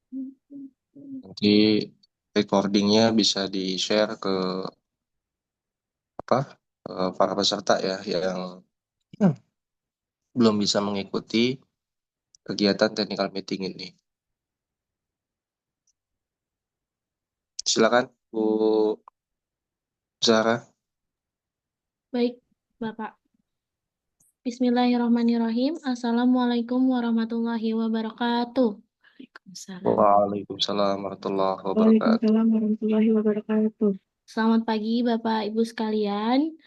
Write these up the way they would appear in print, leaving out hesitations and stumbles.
Nanti recordingnya bisa di-share ke apa para peserta ya yang belum bisa mengikuti kegiatan technical meeting ini. Silakan Bu Zara. Baik, Bapak. Bismillahirrahmanirrahim. Assalamualaikum warahmatullahi wabarakatuh. Waalaikumsalam. Waalaikumsalam warahmatullahi wabarakatuh. Waalaikumsalam warahmatullahi wabarakatuh. Selamat pagi, Bapak Ibu sekalian.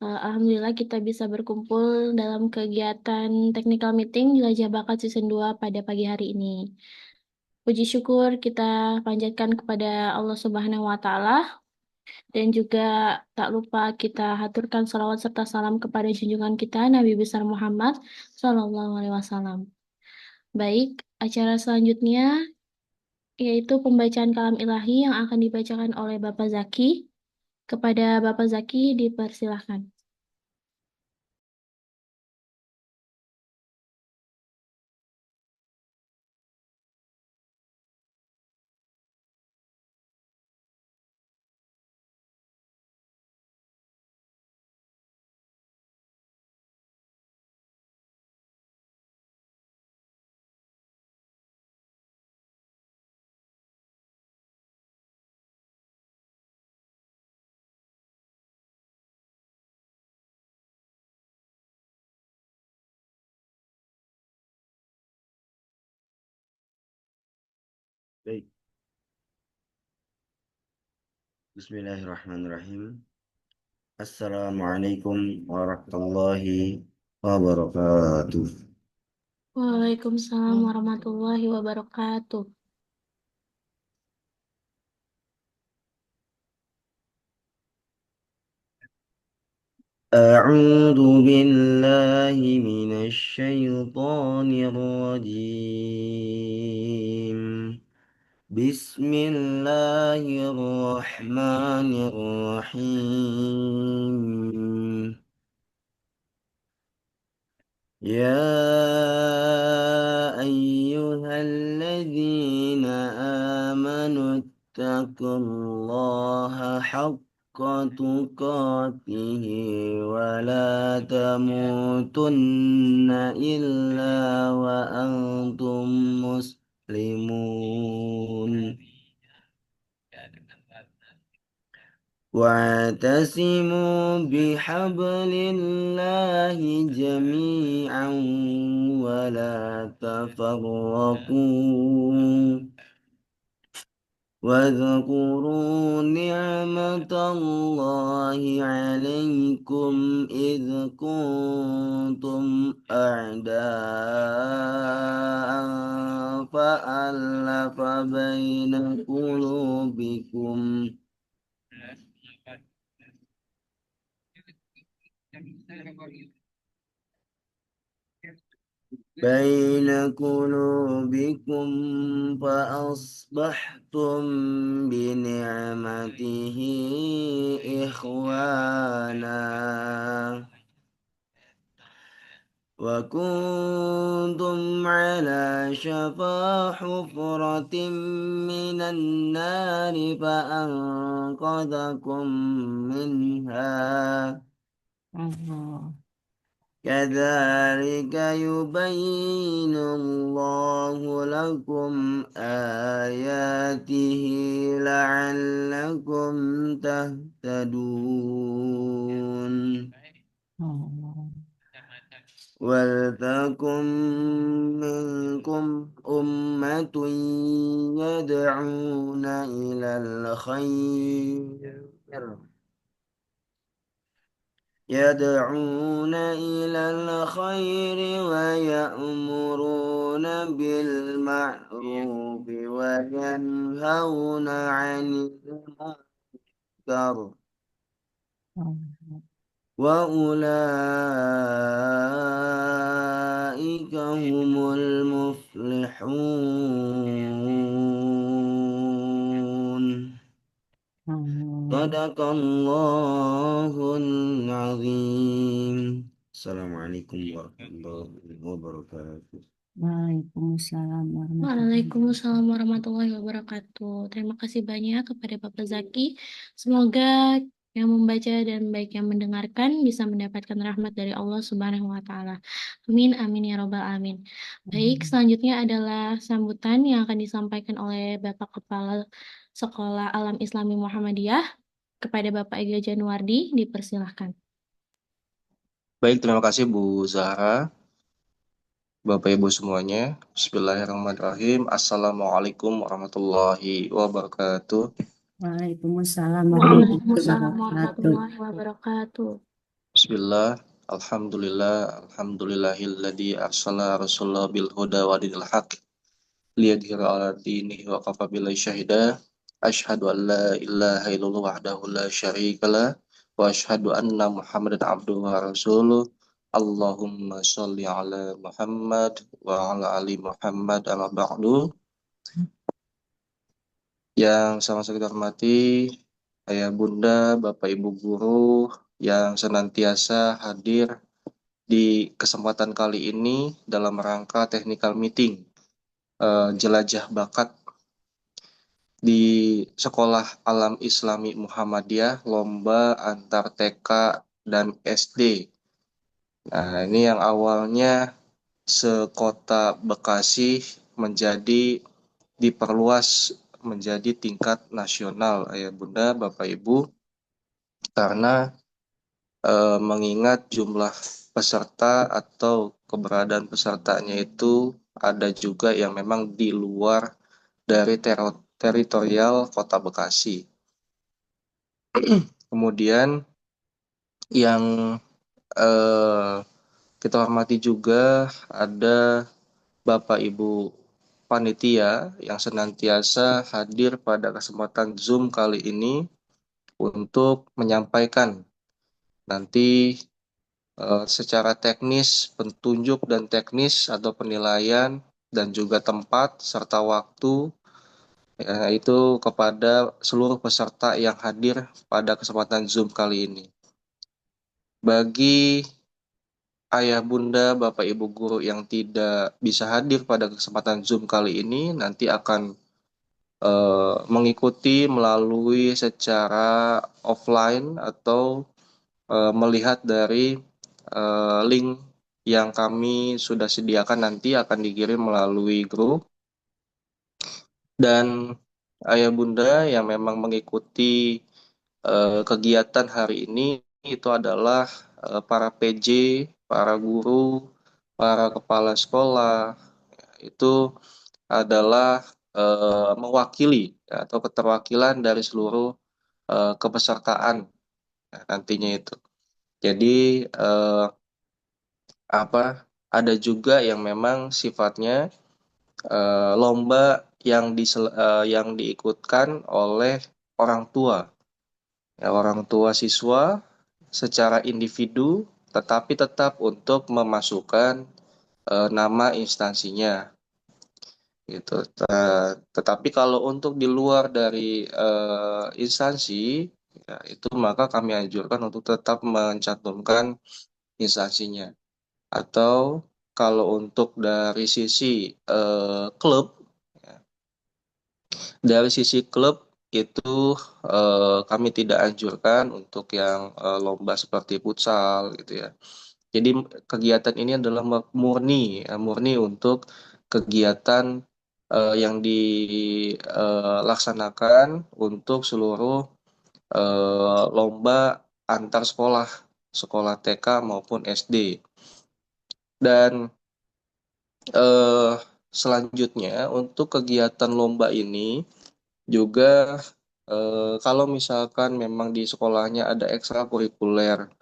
Alhamdulillah kita bisa berkumpul dalam kegiatan technical meeting Jelajah Bakat Season 2 pada pagi hari ini. Puji syukur kita panjatkan kepada Allah Subhanahu wa Ta'ala dan juga tak lupa kita haturkan salawat serta salam kepada junjungan kita Nabi besar Muhammad Sallallahu Alaihi Wasallam. Baik, acara selanjutnya yaitu pembacaan kalam ilahi yang akan dibacakan oleh Bapak Zaki. Kepada Bapak Zaki dipersilahkan. Baik, Bismillahirrahmanirrahim. Assalamualaikum warahmatullahi wabarakatuh. Waalaikumsalam warahmatullahi wabarakatuh. أعوذ بالله من الشيطان الرجيم. بسم الله الرحمن الرحيم. يا أيها الذين آمنوا اتقوا الله حق تقاته ولا تموتن إلا وأنتم مسلمون. واعتصموا بحبل الله جميعا ولا تفرقوا. واذكروا نعمة الله عليكم إذ كنتم أعداء فألف بين قلوبكم فأصبحتم بنعمته إخوانا وكنتم على شفا حفرة من النار فأنقذكم منها. كذلك يبين الله لكم آياته لعلكم تهتدون. ولتكن منكم أمة يدعون إلى الخير ويأمرون بالمعروف وينهون عن المنكر وأولئك هم المفلحون. صدق الله العظيم. Assalamualaikum warahmatullahi wabarakatuh. Waalaikumsalam warahmatullahi Waalaikumsalam warahmatullahi wabarakatuh. Terima kasih banyak kepada Bapak Zaki. Semoga yang membaca dan baik yang mendengarkan bisa mendapatkan rahmat dari Allah Subhanahu wa Ta'ala. Amin, amin ya Robbal Alamin. Baik, selanjutnya adalah sambutan yang akan disampaikan oleh Bapak Kepala Sekolah Alam Islami Muhammadiyah kepada Bapak Ega Januardi. Dipersilahkan. Baik, terima kasih Bu Zahra, Bapak Ibu semuanya. Bismillahirrahmanirrahim. Assalamualaikum warahmatullahi wabarakatuh. Waalaikumsalam warahmatullahi Waalaikumsalam wabarakatuh. warahmatullahi wabarakatuh. Bismillah. Alhamdulillah. Alhamdulillahilladzi arsala rasulahu bil huda wa dinil haq liyadhhira 'ala dinihi wa kafa billahi syahida. Asyhadu an la ilaha illallah wahdahu la syarikalah wa asyhadu anna Muhammadan abduhu wa rasuluh. Allahumma sholli ala Muhammad wa ala ali Muhammad amma ba'du. Yang sama-sama kita hormati Ayah Bunda, Bapak Ibu guru yang senantiasa hadir di kesempatan kali ini dalam rangka technical meeting jelajah bakat di Sekolah Alam Islami Muhammadiyah lomba antar TK dan SD. Nah, ini yang awalnya sekota Bekasi menjadi diperluas menjadi tingkat nasional, Ayah Bunda, Bapak Ibu, karena mengingat jumlah peserta atau keberadaan pesertanya itu ada juga yang memang di luar dari teritorial Kota Bekasi. Kemudian yang kita hormati juga ada Bapak Ibu panitia yang senantiasa hadir pada kesempatan Zoom kali ini untuk menyampaikan nanti secara teknis, petunjuk dan teknis atau penilaian dan juga tempat serta waktu itu kepada seluruh peserta yang hadir pada kesempatan Zoom kali ini. Bagi Ayah Bunda, Bapak Ibu guru yang tidak bisa hadir pada kesempatan Zoom kali ini nanti akan mengikuti melalui secara offline atau melihat dari link yang kami sudah sediakan nanti akan dikirim melalui grup. Dan Ayah Bunda yang memang mengikuti kegiatan hari ini itu adalah para PJ, para guru, para kepala sekolah, itu adalah mewakili atau keterwakilan dari seluruh kepesertaan nantinya itu. Jadi ada juga yang memang sifatnya lomba yang diikutkan oleh orang tua, ya, orang tua siswa secara individu, tetapi tetap untuk memasukkan nama instansinya, gitu. Tetapi kalau untuk di luar dari instansi, ya, itu maka kami anjurkan untuk tetap mencantumkan instansinya. Atau kalau untuk dari sisi klub, ya, dari sisi klub itu kami tidak anjurkan untuk yang lomba seperti futsal gitu ya. Jadi kegiatan ini adalah murni untuk kegiatan yang dilaksanakan untuk seluruh lomba antar sekolah, sekolah TK maupun SD. Dan selanjutnya untuk kegiatan lomba ini juga kalau misalkan memang di sekolahnya ada ekstrakurikuler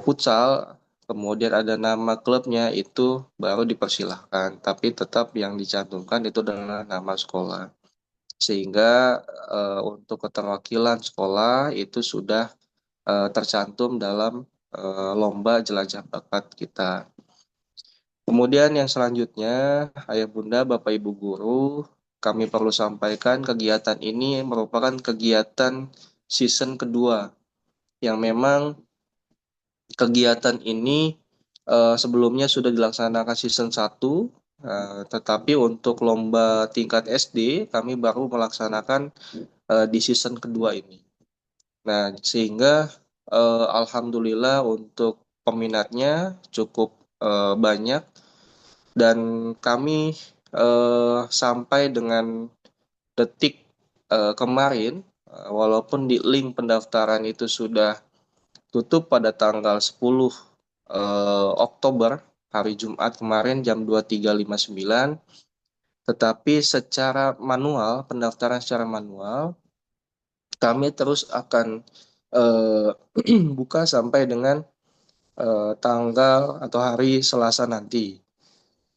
futsal, kemudian ada nama klubnya, itu baru dipersilahkan. Tapi tetap yang dicantumkan itu adalah nama sekolah. Sehingga untuk keterwakilan sekolah itu sudah tercantum dalam lomba jelajah bakat kita. Kemudian yang selanjutnya, Ayah Bunda, Bapak Ibu guru, kami perlu sampaikan kegiatan ini merupakan kegiatan season kedua yang memang kegiatan ini sebelumnya sudah dilaksanakan season 1, tetapi untuk lomba tingkat SD kami baru melaksanakan di season kedua ini. Nah, sehingga alhamdulillah untuk peminatnya cukup banyak dan kami sampai dengan detik kemarin, walaupun di link pendaftaran itu sudah tutup pada tanggal 10 Oktober, hari Jumat kemarin jam 23.59, tetapi secara manual, pendaftaran secara manual, kami terus akan buka sampai dengan tanggal atau hari Selasa nanti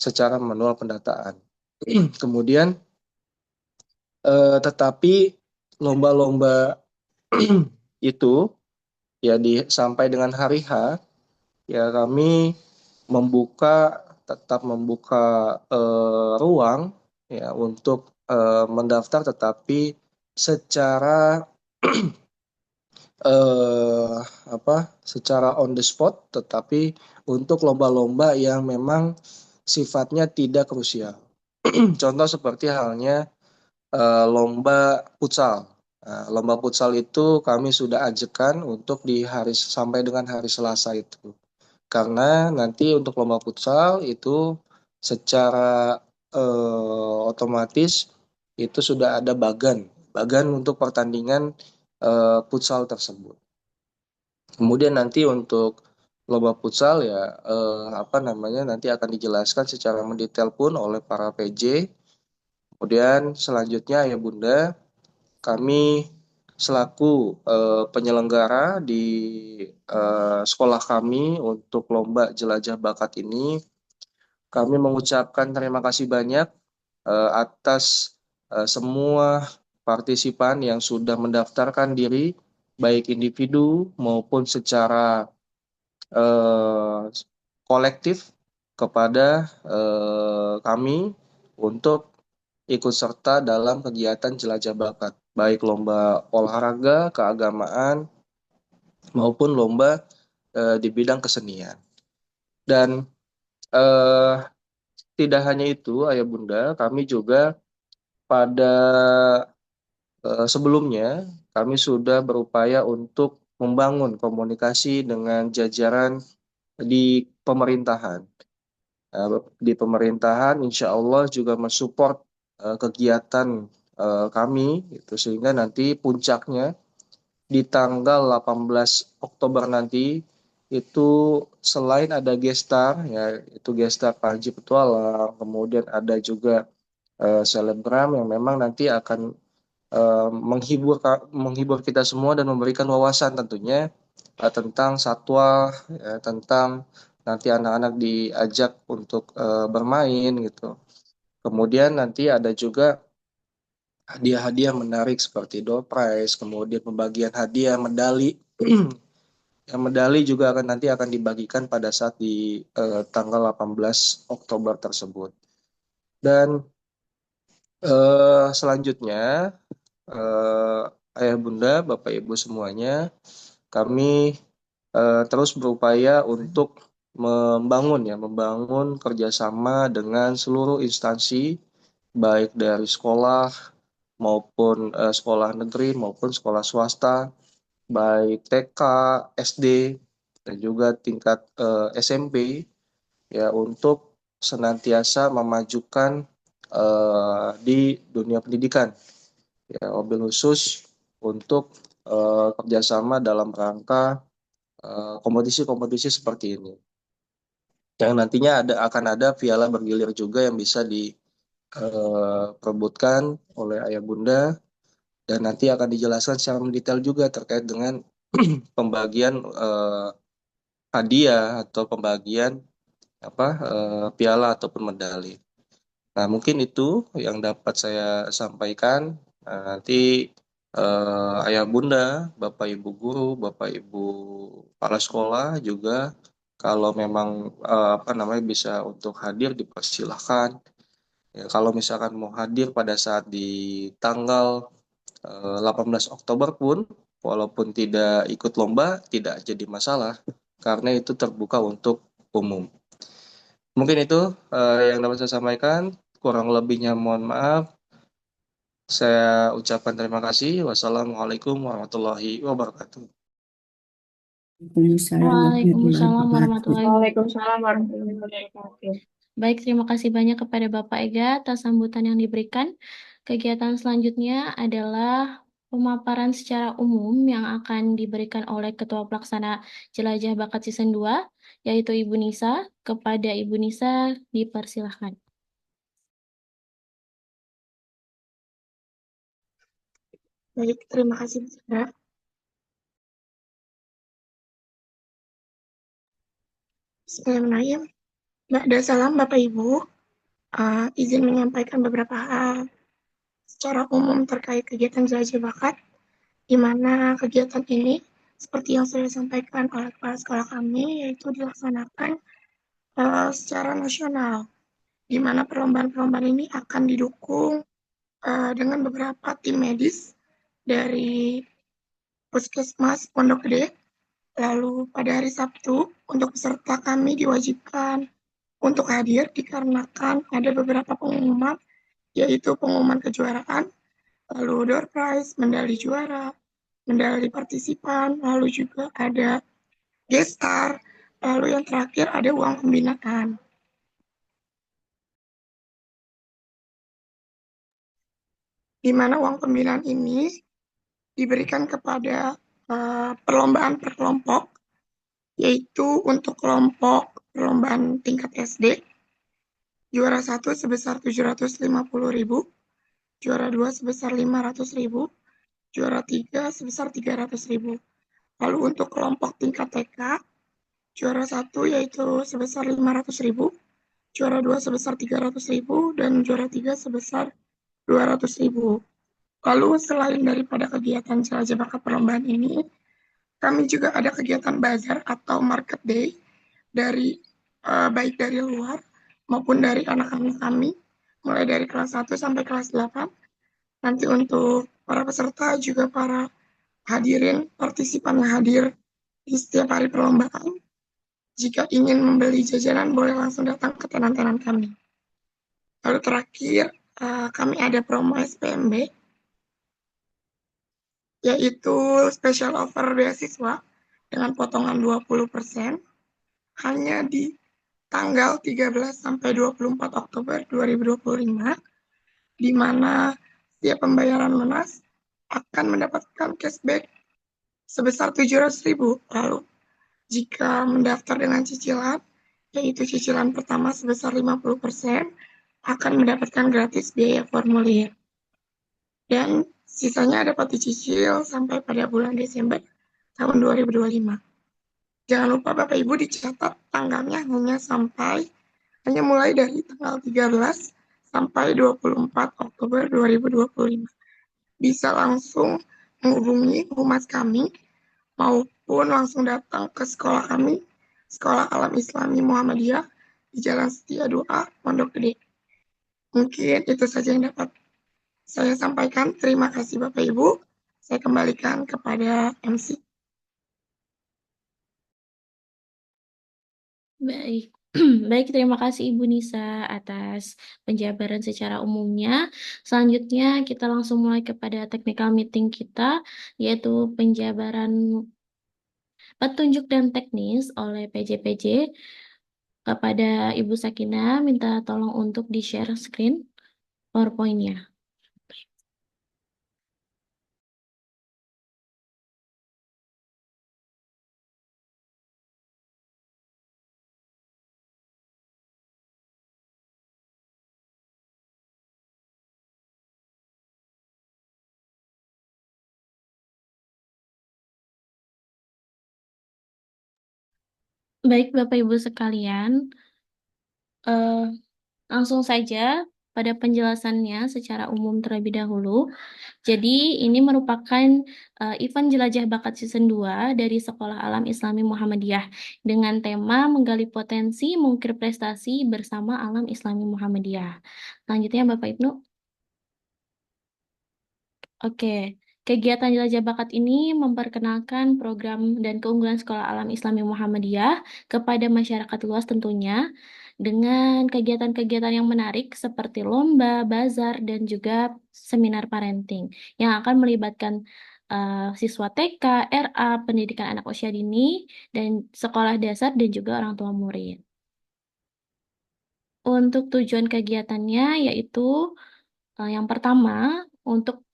secara manual pendataan. Kemudian tetapi lomba-lomba itu ya sampai dengan hari H ya kami tetap membuka ruang ya untuk mendaftar, tetapi secara secara on the spot, tetapi untuk lomba-lomba yang memang sifatnya tidak krusial. Contoh seperti halnya lomba futsal. Lomba futsal itu kami sudah ajukan untuk sampai dengan hari Selasa itu. Karena nanti untuk lomba futsal itu secara otomatis itu sudah ada bagan untuk pertandingan futsal tersebut. Kemudian nanti untuk lomba futsal ya nanti akan dijelaskan secara mendetail pun oleh para PJ. Kemudian selanjutnya ya Bunda, kami selaku penyelenggara di sekolah kami untuk lomba jelajah bakat ini, kami mengucapkan terima kasih banyak atas semua partisipan yang sudah mendaftarkan diri, baik individu maupun secara kolektif kepada kami untuk ikut serta dalam kegiatan jelajah bakat, baik lomba olahraga, keagamaan, maupun lomba di bidang kesenian. Dan tidak hanya itu, Ayah Bunda, kami juga pada sebelumnya kami sudah berupaya untuk membangun komunikasi dengan jajaran di pemerintahan. Di pemerintahan insya Allah juga mensupport kegiatan kami, itu sehingga nanti puncaknya di tanggal 18 Oktober nanti itu selain ada gestar, ya itu gestar Panji Petualang, kemudian ada juga selebgram yang memang nanti akan menghibur kita semua dan memberikan wawasan tentunya tentang satwa, ya, tentang nanti anak-anak diajak untuk bermain gitu. Kemudian nanti ada juga hadiah-hadiah menarik seperti door prize, kemudian pembagian hadiah medali. Yang medali juga nanti akan dibagikan pada saat di tanggal 18 Oktober tersebut. Dan selanjutnya Ayah Bunda, Bapak Ibu semuanya, kami terus berupaya untuk membangun kerjasama dengan seluruh instansi, baik dari sekolah maupun sekolah negeri maupun sekolah swasta, baik TK, SD, dan juga tingkat SMP, ya untuk senantiasa memajukan di dunia pendidikan, ya wabil khusus untuk kerjasama dalam rangka kompetisi-kompetisi seperti ini. Yang nantinya akan ada piala bergilir juga yang bisa diperebutkan oleh Ayah Bunda, dan nanti akan dijelaskan secara mendetail juga terkait dengan pembagian hadiah atau pembagian piala ataupun medali. Nah, mungkin itu yang dapat saya sampaikan. Nanti Ayah Bunda, Bapak Ibu guru, Bapak Ibu kepala sekolah juga kalau memang bisa untuk hadir dipersilahkan. Ya, kalau misalkan mau hadir pada saat di tanggal 18 Oktober pun, walaupun tidak ikut lomba, tidak jadi masalah, karena itu terbuka untuk umum. Mungkin itu yang dapat saya sampaikan. Kurang lebihnya mohon maaf. Saya ucapkan terima kasih. Wassalamualaikum warahmatullahi wabarakatuh. Waalaikumsalam warahmatullahi Waalaikumsalam wabarakatuh. warahmatullahi wabarakatuh. Waalaikumsalam warahmatullahi wabarakatuh. Baik, terima kasih banyak kepada Bapak Ega atas sambutan yang diberikan. Kegiatan selanjutnya adalah pemaparan secara umum yang akan diberikan oleh Ketua Pelaksana Jelajah Bakat Season 2, yaitu Ibu Nisa. Kepada Ibu Nisa, dipersilahkan. Baik, terima kasih Bu Sarah. Bismillahirrahmanirrahim. Ba'da salam Bapak Ibu, izin menyampaikan beberapa hal secara umum terkait kegiatan jelajah bakat, di mana kegiatan ini seperti yang sudah disampaikan oleh kepala sekolah kami, yaitu dilaksanakan secara nasional, di mana perlombaan-perlombaan ini akan didukung dengan beberapa tim medis dari Puskesmas Pondok Gede. Lalu pada hari Sabtu, untuk peserta kami diwajibkan untuk hadir dikarenakan ada beberapa pengumuman, yaitu pengumuman kejuaraan, lalu door prize, medali juara, medali partisipan, lalu juga ada guest star, lalu yang terakhir ada uang pembinaan. Di mana uang pembinaan ini diberikan kepada perlombaan per kelompok, yaitu untuk kelompok perlombaan tingkat SD, juara 1 sebesar 750.000, juara 2 sebesar 500.000, juara 3 sebesar 300.000. Lalu untuk kelompok tingkat TK, juara 1 yaitu sebesar 500.000, juara 2 sebesar 300.000, dan juara 3 sebesar 200.000. Lalu selain daripada kegiatan jelajah bakat perlombaan ini, kami juga ada kegiatan bazar atau market day dari baik dari luar maupun dari anak-anak kami, mulai dari kelas 1 sampai kelas 8. Nanti untuk para peserta juga para hadirin, partisipan yang hadir di setiap hari perlombaan, jika ingin membeli jajanan boleh langsung datang ke tenan-tenan kami. Lalu terakhir, kami ada promo SPMB, yaitu special offer beasiswa dengan potongan 20% hanya di tanggal 13 sampai 24 Oktober 2025, di mana setiap pembayaran lunas akan mendapatkan cashback sebesar 700.000. Lalu jika mendaftar dengan cicilan, yaitu cicilan pertama sebesar 50%, akan mendapatkan gratis biaya formulir. Dan sisanya dapat dicicil sampai pada bulan Desember tahun 2025. Jangan lupa Bapak Ibu dicatat tanggalnya hanya mulai dari tanggal 13 sampai 24 Oktober 2025. Bisa langsung menghubungi humas kami maupun langsung datang ke sekolah kami, Sekolah Alam Islami Muhammadiyah di Jalan Setia 2A, Pondok Gede. Mungkin itu saja yang dapat saya sampaikan. Terima kasih Bapak Ibu. Saya kembalikan kepada MC. Baik. Baik, terima kasih Ibu Nisa atas penjabaran secara umumnya. Selanjutnya kita langsung mulai kepada technical meeting kita, yaitu penjabaran petunjuk dan teknis oleh PJPJ. Kepada Ibu Sakina, minta tolong untuk di-share screen PowerPoint-nya. Baik, Bapak Ibu sekalian, eh, langsung saja pada penjelasannya secara umum terlebih dahulu. Jadi ini merupakan event Jelajah Bakat Season 2 dari Sekolah Alam Islami Muhammadiyah dengan tema menggali potensi, mengukir prestasi bersama Alam Islami Muhammadiyah. Selanjutnya Bapak Ibnu. Oke, Kegiatan jelajah bakat ini memperkenalkan program dan keunggulan Sekolah Alam Islami Muhammadiyah kepada masyarakat luas tentunya dengan kegiatan-kegiatan yang menarik seperti lomba, bazar, dan juga seminar parenting yang akan melibatkan siswa TK, RA, pendidikan anak usia dini, dan sekolah dasar dan juga orang tua murid. Untuk tujuan kegiatannya yaitu yang pertama, untuk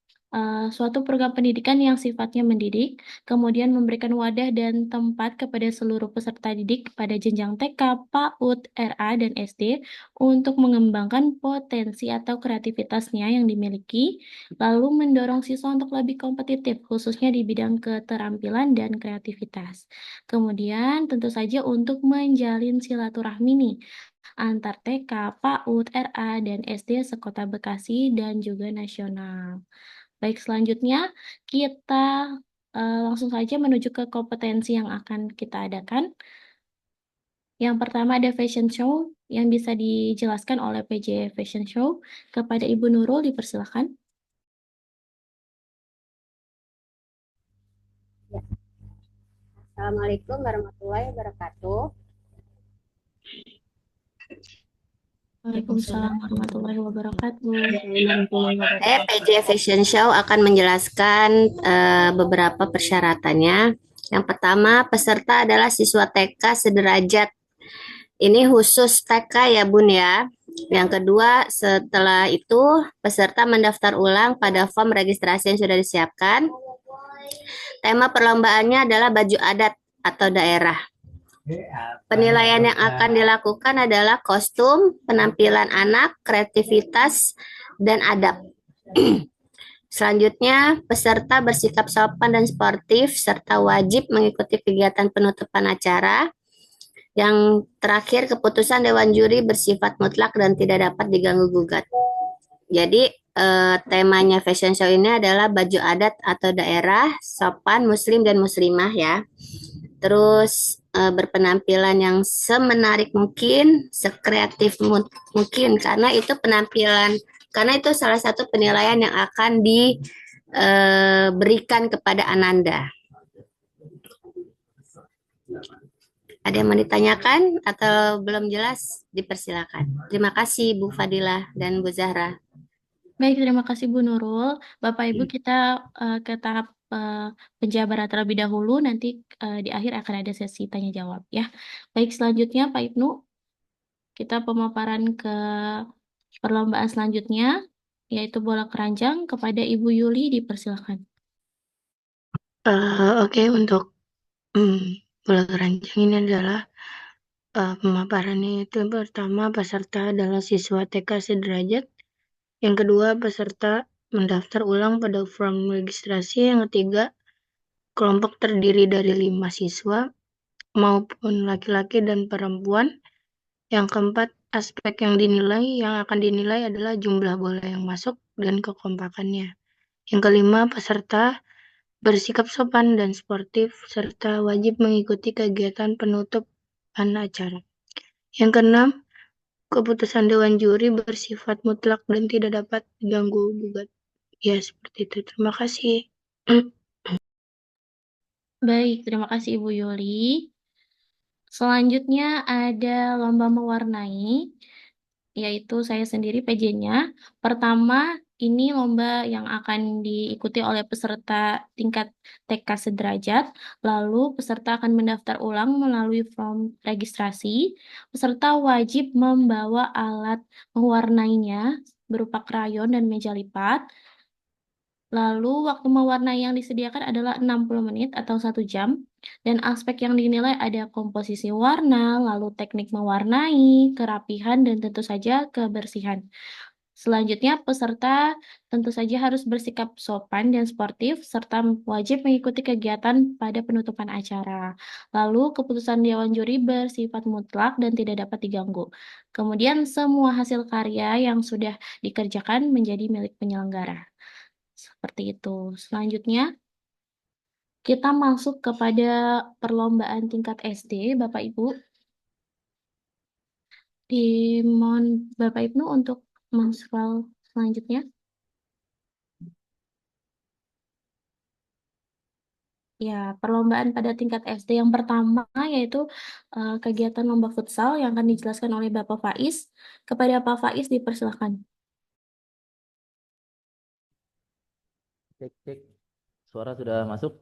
suatu program pendidikan yang sifatnya mendidik, kemudian memberikan wadah dan tempat kepada seluruh peserta didik pada jenjang TK, PAUD, RA, dan SD untuk mengembangkan potensi atau kreativitasnya yang dimiliki, lalu mendorong siswa untuk lebih kompetitif, khususnya di bidang keterampilan dan kreativitas. Kemudian, tentu saja untuk menjalin silaturahmi nih, antar TK, PAUD, RA, dan SD sekota Bekasi dan juga nasional. Baik, selanjutnya kita langsung saja menuju ke kompetensi yang akan kita adakan. Yang pertama ada fashion show yang bisa dijelaskan oleh PJ Fashion Show. Kepada Ibu Nurul dipersilakan. Ya. Assalamualaikum warahmatullahi wabarakatuh. Waalaikumsalam warahmatullahi wabarakatuh. PJ Fashion Show akan menjelaskan beberapa persyaratannya. Yang pertama, peserta adalah siswa TK sederajat. Ini khusus TK ya Bun ya. Yang kedua, setelah itu peserta mendaftar ulang pada form registrasi yang sudah disiapkan. Tema perlombaannya adalah baju adat atau daerah. Penilaian yang akan dilakukan adalah kostum, penampilan anak, kreativitas, dan adab. Selanjutnya, peserta bersikap sopan dan sportif, serta wajib mengikuti kegiatan penutupan acara. Yang terakhir, keputusan Dewan Juri bersifat mutlak dan tidak dapat diganggu-gugat. Jadi, temanya fashion show ini adalah baju adat atau daerah, sopan, muslim, dan muslimah ya. Terus berpenampilan yang semenarik mungkin, sekreatif mungkin, karena itu salah satu penilaian yang akan diberikan kepada Ananda. Ada yang mau ditanyakan atau belum jelas? Dipersilakan. Terima kasih Bu Fadilah dan Bu Zahra. Baik, terima kasih Bu Nurul. Bapak Ibu, kita ke tahap penjabaran terlebih dahulu, nanti di akhir akan ada sesi tanya jawab ya. Baik, selanjutnya Pak Ibnu, kita pemaparan ke perlombaan selanjutnya, yaitu bola keranjang. Kepada Ibu Yuli dipersilakan. Oke, untuk bola keranjang ini adalah pemaparannya itu pertama peserta adalah siswa TK sederajat. Yang kedua, peserta mendaftar ulang pada form registrasi. Yang ketiga, kelompok terdiri dari 5 siswa, maupun laki-laki dan perempuan. Yang keempat, aspek yang akan dinilai adalah jumlah bola yang masuk dan kekompakannya. Yang kelima, peserta bersikap sopan dan sportif, serta wajib mengikuti kegiatan penutupan acara. Yang keenam, keputusan Dewan Juri bersifat mutlak dan tidak dapat diganggu-gugat. Ya, seperti itu. Terima kasih. Baik, terima kasih Ibu Yuli. Selanjutnya ada lomba mewarnai, yaitu saya sendiri PJ-nya. Pertama, ini lomba yang akan diikuti oleh peserta tingkat TK sederajat. Lalu peserta akan mendaftar ulang melalui form registrasi. Peserta wajib membawa alat mewarnainya berupa krayon dan meja lipat. Lalu waktu mewarnai yang disediakan adalah 60 menit atau 1 jam. Dan aspek yang dinilai ada komposisi warna, lalu teknik mewarnai, kerapihan, dan tentu saja kebersihan. Selanjutnya, peserta tentu saja harus bersikap sopan dan sportif, serta wajib mengikuti kegiatan pada penutupan acara. Lalu, keputusan Dewan Juri bersifat mutlak dan tidak dapat diganggu. Kemudian, semua hasil karya yang sudah dikerjakan menjadi milik penyelenggara. Seperti itu. Selanjutnya, kita masuk kepada perlombaan tingkat SD, Bapak Ibu. Dimohon Bapak Ibnu untuk men-scroll selanjutnya. Ya, perlombaan pada tingkat SD yang pertama yaitu kegiatan lomba futsal yang akan dijelaskan oleh Bapak Faiz. Kepada Pak Faiz dipersilakan. Cek, cek. Suara sudah masuk?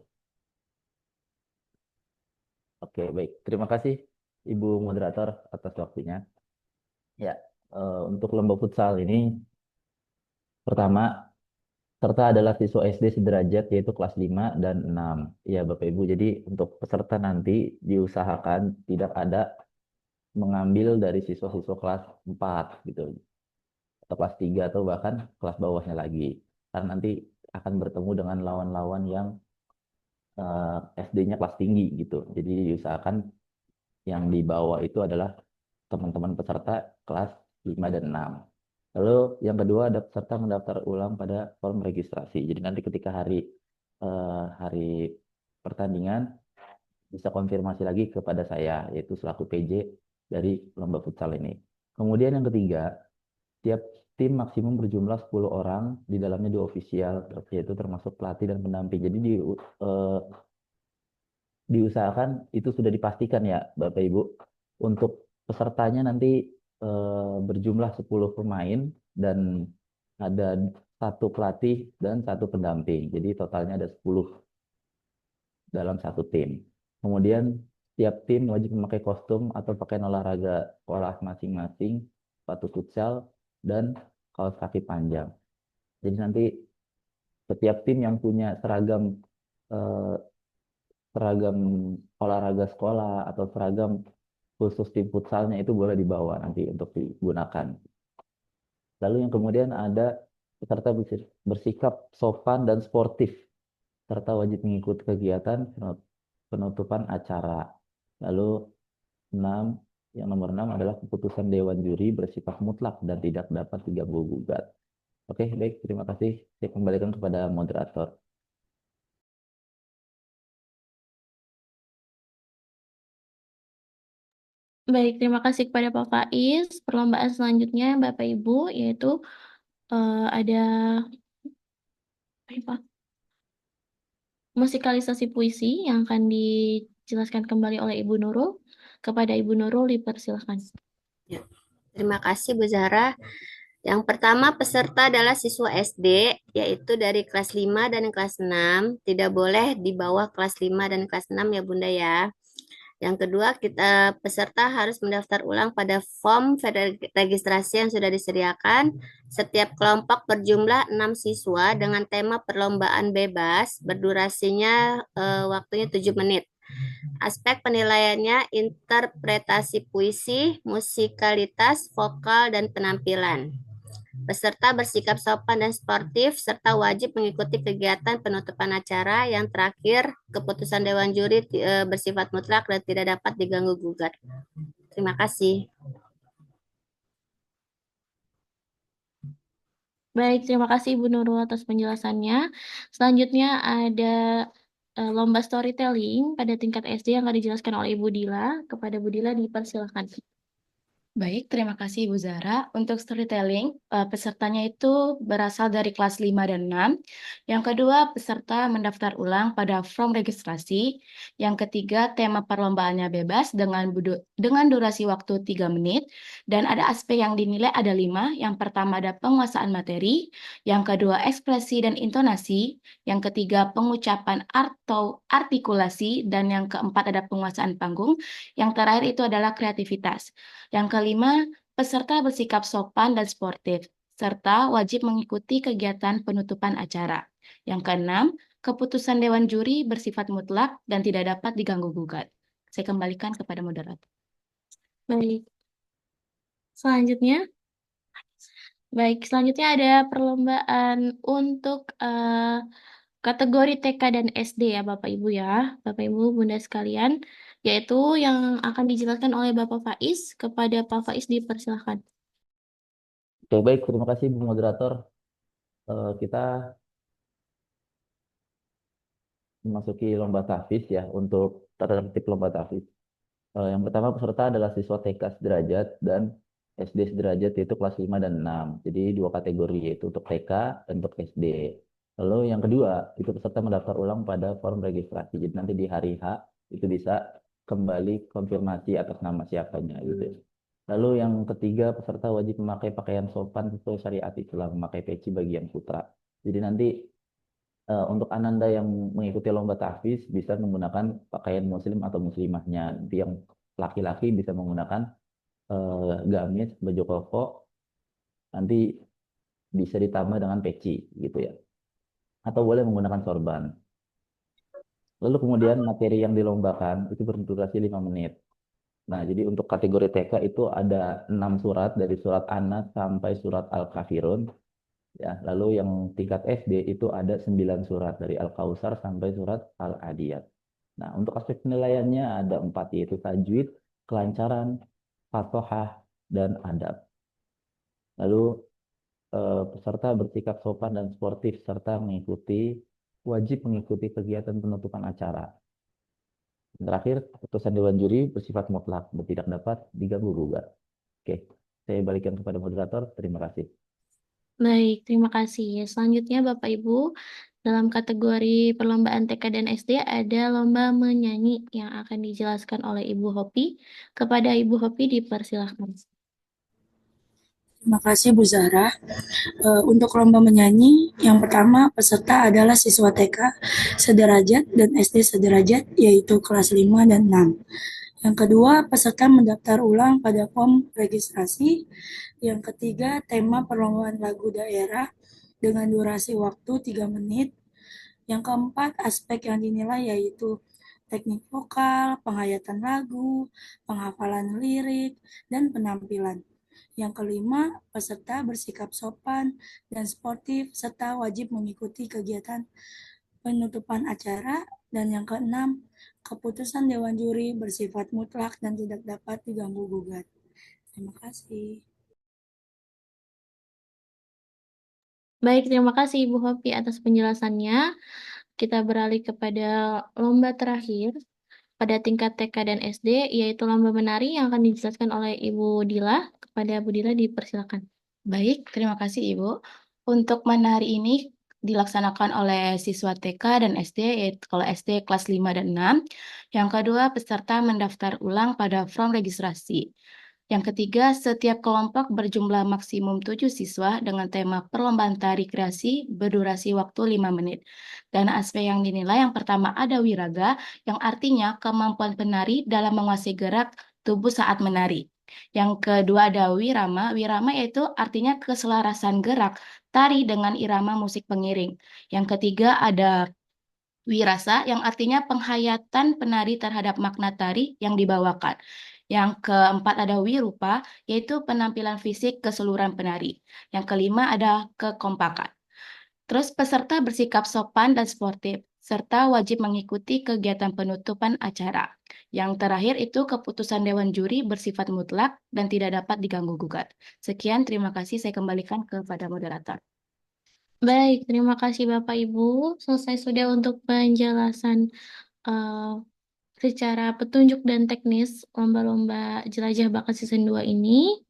Oke, baik. Terima kasih Ibu Moderator atas waktunya. Ya, untuk lomba futsal ini pertama peserta adalah siswa SD sederajat yaitu kelas 5 dan 6. Ya, Bapak Ibu. Jadi untuk peserta nanti diusahakan tidak ada mengambil dari siswa-siswa kelas 4 gitu. Atau kelas 3 atau bahkan kelas bawahnya lagi. Karena nanti akan bertemu dengan lawan-lawan yang SD-nya kelas tinggi gitu. Jadi diusahakan yang dibawa itu adalah teman-teman peserta kelas 5 dan 6. Lalu yang kedua ada peserta mendaftar ulang pada form registrasi. Jadi nanti ketika hari pertandingan bisa konfirmasi lagi kepada saya yaitu selaku PJ dari lomba futsal ini. Kemudian yang ketiga, tiap tim maksimum berjumlah 10 orang, di dalamnya 2 ofisial, yaitu termasuk pelatih dan pendamping. Jadi diusahakan itu sudah dipastikan ya Bapak Ibu untuk pesertanya nanti berjumlah 10 pemain dan ada 1 pelatih dan 1 pendamping. Jadi totalnya ada 10 dalam 1 tim. Kemudian tiap tim wajib memakai kostum atau pakaian olahraga sekolah masing-masing, sepatu futsal dan kaos kaki panjang. Jadi nanti setiap tim yang punya eh, seragam olahraga sekolah atau seragam khusus tim futsalnya itu boleh dibawa nanti untuk digunakan. Lalu yang kemudian ada peserta bersikap sopan dan sportif serta wajib mengikuti kegiatan penutupan acara. Lalu 6, yang nomor 6 adalah keputusan Dewan Juri bersifat mutlak dan tidak dapat diganggu gugat. Oke, baik, terima kasih. Saya kembalikan kepada moderator. Baik, terima kasih kepada Pak Faiz. Perlombaan selanjutnya Bapak Ibu yaitu ada apa? Musikalisasi puisi yang akan dijelaskan kembali oleh Ibu Nurul. Kepada Ibu Nurul dipersilakan. Ya. Terima kasih Bu Zahra. Yang pertama peserta adalah siswa SD, yaitu dari kelas 5 dan kelas 6. Tidak boleh di bawah kelas 5 dan kelas 6 ya Bunda ya. Yang kedua, peserta harus mendaftar ulang pada form registrasi yang sudah disediakan. Setiap kelompok berjumlah 6 siswa dengan tema perlombaan bebas, berdurasinya waktunya 7 menit. Aspek penilaiannya interpretasi puisi, musikalitas, vokal, dan penampilan. Peserta bersikap sopan dan sportif, serta wajib mengikuti kegiatan penutupan acara. Yang terakhir, keputusan Dewan Juri bersifat mutlak dan tidak dapat diganggu gugat. Terima kasih. Baik, terima kasih Ibu Nurul atas penjelasannya. Selanjutnya ada lomba storytelling pada tingkat SD yang akan dijelaskan oleh Ibu Dila. Kepada Bu Dila dipersilakan. Baik, terima kasih Ibu Zara. Untuk storytelling, pesertanya itu berasal dari kelas 5 dan 6. Yang kedua, peserta mendaftar ulang pada form registrasi. Yang ketiga, tema perlombaannya bebas dengan durasi waktu 3 menit. Dan ada aspek yang dinilai ada 5. Yang pertama ada penguasaan materi. Yang kedua, ekspresi dan intonasi. Yang ketiga, pengucapan atau artikulasi. Dan yang keempat ada penguasaan panggung. Yang terakhir itu adalah kreativitas. Yang kelima, peserta bersikap sopan dan sportif, serta wajib mengikuti kegiatan penutupan acara. Yang keenam, keputusan Dewan Juri bersifat mutlak dan tidak dapat diganggu-gugat. Saya kembalikan kepada moderator. Baik. Selanjutnya ada perlombaan untuk kategori TK dan SD ya Bapak Ibu ya. Bapak Ibu, Bunda sekalian, yaitu yang akan dijelaskan oleh Bapak Faiz. Kepada Pak Faiz dipersilakan. Oke, baik, terima kasih Bu Moderator. Kita memasuki lomba tahfiz ya untuk tertib lomba tahfiz. Yang pertama peserta adalah siswa TK sederajat dan SD sederajat yaitu kelas 5 dan 6. Jadi 2 kategori yaitu untuk TK dan untuk SD. Lalu yang kedua, itu peserta mendaftar ulang pada form registrasi. Jadi nanti di hari H itu bisa kembali konfirmasi atas nama siapanya gitu. Lalu yang ketiga, peserta wajib memakai pakaian sopan sesuai syariat Islam, memakai peci bagi yang putra. Jadi nanti untuk ananda yang mengikuti lomba tahfiz bisa menggunakan pakaian muslim atau muslimahnya. Nanti yang laki-laki bisa menggunakan gamis, baju koko, nanti bisa ditambah dengan peci gitu ya. Atau boleh menggunakan sorban. Lalu kemudian materi yang dilombakan itu berdurasi 5 menit. Nah, jadi untuk kategori TK itu ada 6 surat dari surat An-Nas sampai surat Al-Kafirun. Ya, lalu yang tingkat SD itu ada 9 surat dari Al-Kausar sampai surat Al-Adiyat. Nah, untuk aspek penilaiannya ada 4 yaitu tajwid, kelancaran, fathahah, dan adab. Lalu peserta bersikap sopan dan sportif serta wajib mengikuti kegiatan penutupan acara. Terakhir, keputusan Dewan Juri bersifat mutlak dan tidak dapat diganggu gugat. Oke, saya balikan kepada moderator. Terima kasih. Baik, terima kasih. Selanjutnya Bapak Ibu, dalam kategori perlombaan TK dan SD ada lomba menyanyi yang akan dijelaskan oleh Ibu Hopi. Kepada Ibu Hopi dipersilahkan. Terima kasih Bu Zahra. Untuk lomba menyanyi, yang pertama peserta adalah siswa TK sederajat dan SD sederajat, yaitu kelas 5 dan 6. Yang kedua, peserta mendaftar ulang pada form registrasi. Yang ketiga, tema perlombaan lagu daerah dengan durasi waktu 3 menit. Yang keempat, aspek yang dinilai yaitu teknik vokal, penghayatan lagu, penghafalan lirik, dan penampilan. Yang kelima, peserta bersikap sopan dan sportif serta wajib mengikuti kegiatan penutupan acara. Dan yang keenam, keputusan Dewan Juri bersifat mutlak dan tidak dapat diganggu gugat. Terima kasih. Baik, terima kasih Ibu Hopi atas penjelasannya. Kita beralih kepada lomba terakhir pada tingkat TK dan SD, yaitu lomba menari yang akan dijelaskan oleh Ibu Dila. Kepada Bu Dila dipersilakan. Baik, terima kasih Ibu. Untuk menari ini dilaksanakan oleh siswa TK dan SD, yaitu kalau SD kelas 5 dan 6. Yang kedua, peserta mendaftar ulang pada form registrasi. Yang ketiga, setiap kelompok berjumlah maksimum 7 siswa dengan tema perlombaan tari kreasi berdurasi waktu 5 menit. Dan aspek yang dinilai yang pertama ada wiraga, yang artinya kemampuan penari dalam menguasai gerak tubuh saat menari. Yang kedua ada wirama. Wirama yaitu artinya keselarasan gerak tari dengan irama musik pengiring. Yang ketiga ada wirasa yang artinya penghayatan penari terhadap makna tari yang dibawakan. Yang keempat ada wirupa, yaitu penampilan fisik keseluruhan penari. Yang kelima ada kekompakan. Terus peserta bersikap sopan dan sportif, serta wajib mengikuti kegiatan penutupan acara. Yang terakhir itu keputusan Dewan Juri bersifat mutlak dan tidak dapat diganggu-gugat. Sekian, terima kasih. Saya kembalikan kepada moderator. Baik, terima kasih Bapak Ibu. Selesai sudah untuk penjelasan secara petunjuk dan teknis lomba-lomba jelajah bakat season 2 ini.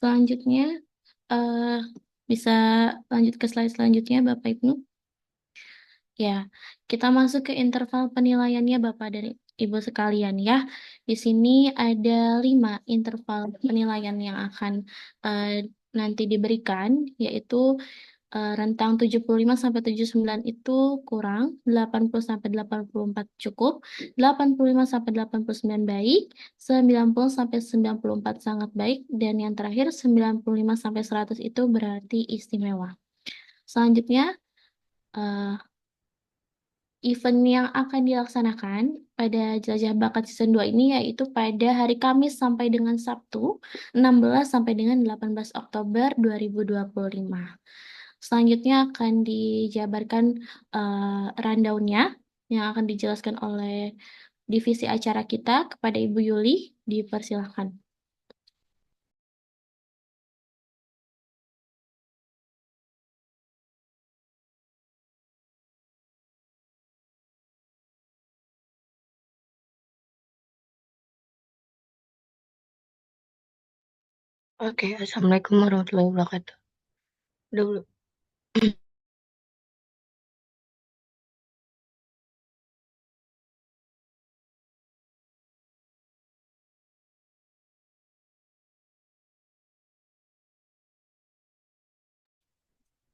Selanjutnya bisa lanjut ke slide selanjutnya Bapak Ibu. Ya, kita masuk ke interval penilaiannya Bapak dan Ibu sekalian ya. Di sini ada 5 interval penilaian yang akan nanti diberikan, yaitu rentang 75 sampai 79 itu kurang, 80 sampai 84 cukup, 85 sampai 89 baik, 90 sampai 94 sangat baik, dan yang terakhir 95 sampai 100 itu berarti istimewa. Selanjutnya, event yang akan dilaksanakan pada Jelajah Bakat Season 2 ini yaitu pada hari Kamis sampai dengan Sabtu, 16 sampai dengan 18 Oktober 2025. Selanjutnya akan dijabarkan rundown-nya yang akan dijelaskan oleh divisi acara kita kepada Ibu Yuli. Dipersilahkan. Oke, Assalamualaikum warahmatullahi wabarakatuh. Dulu.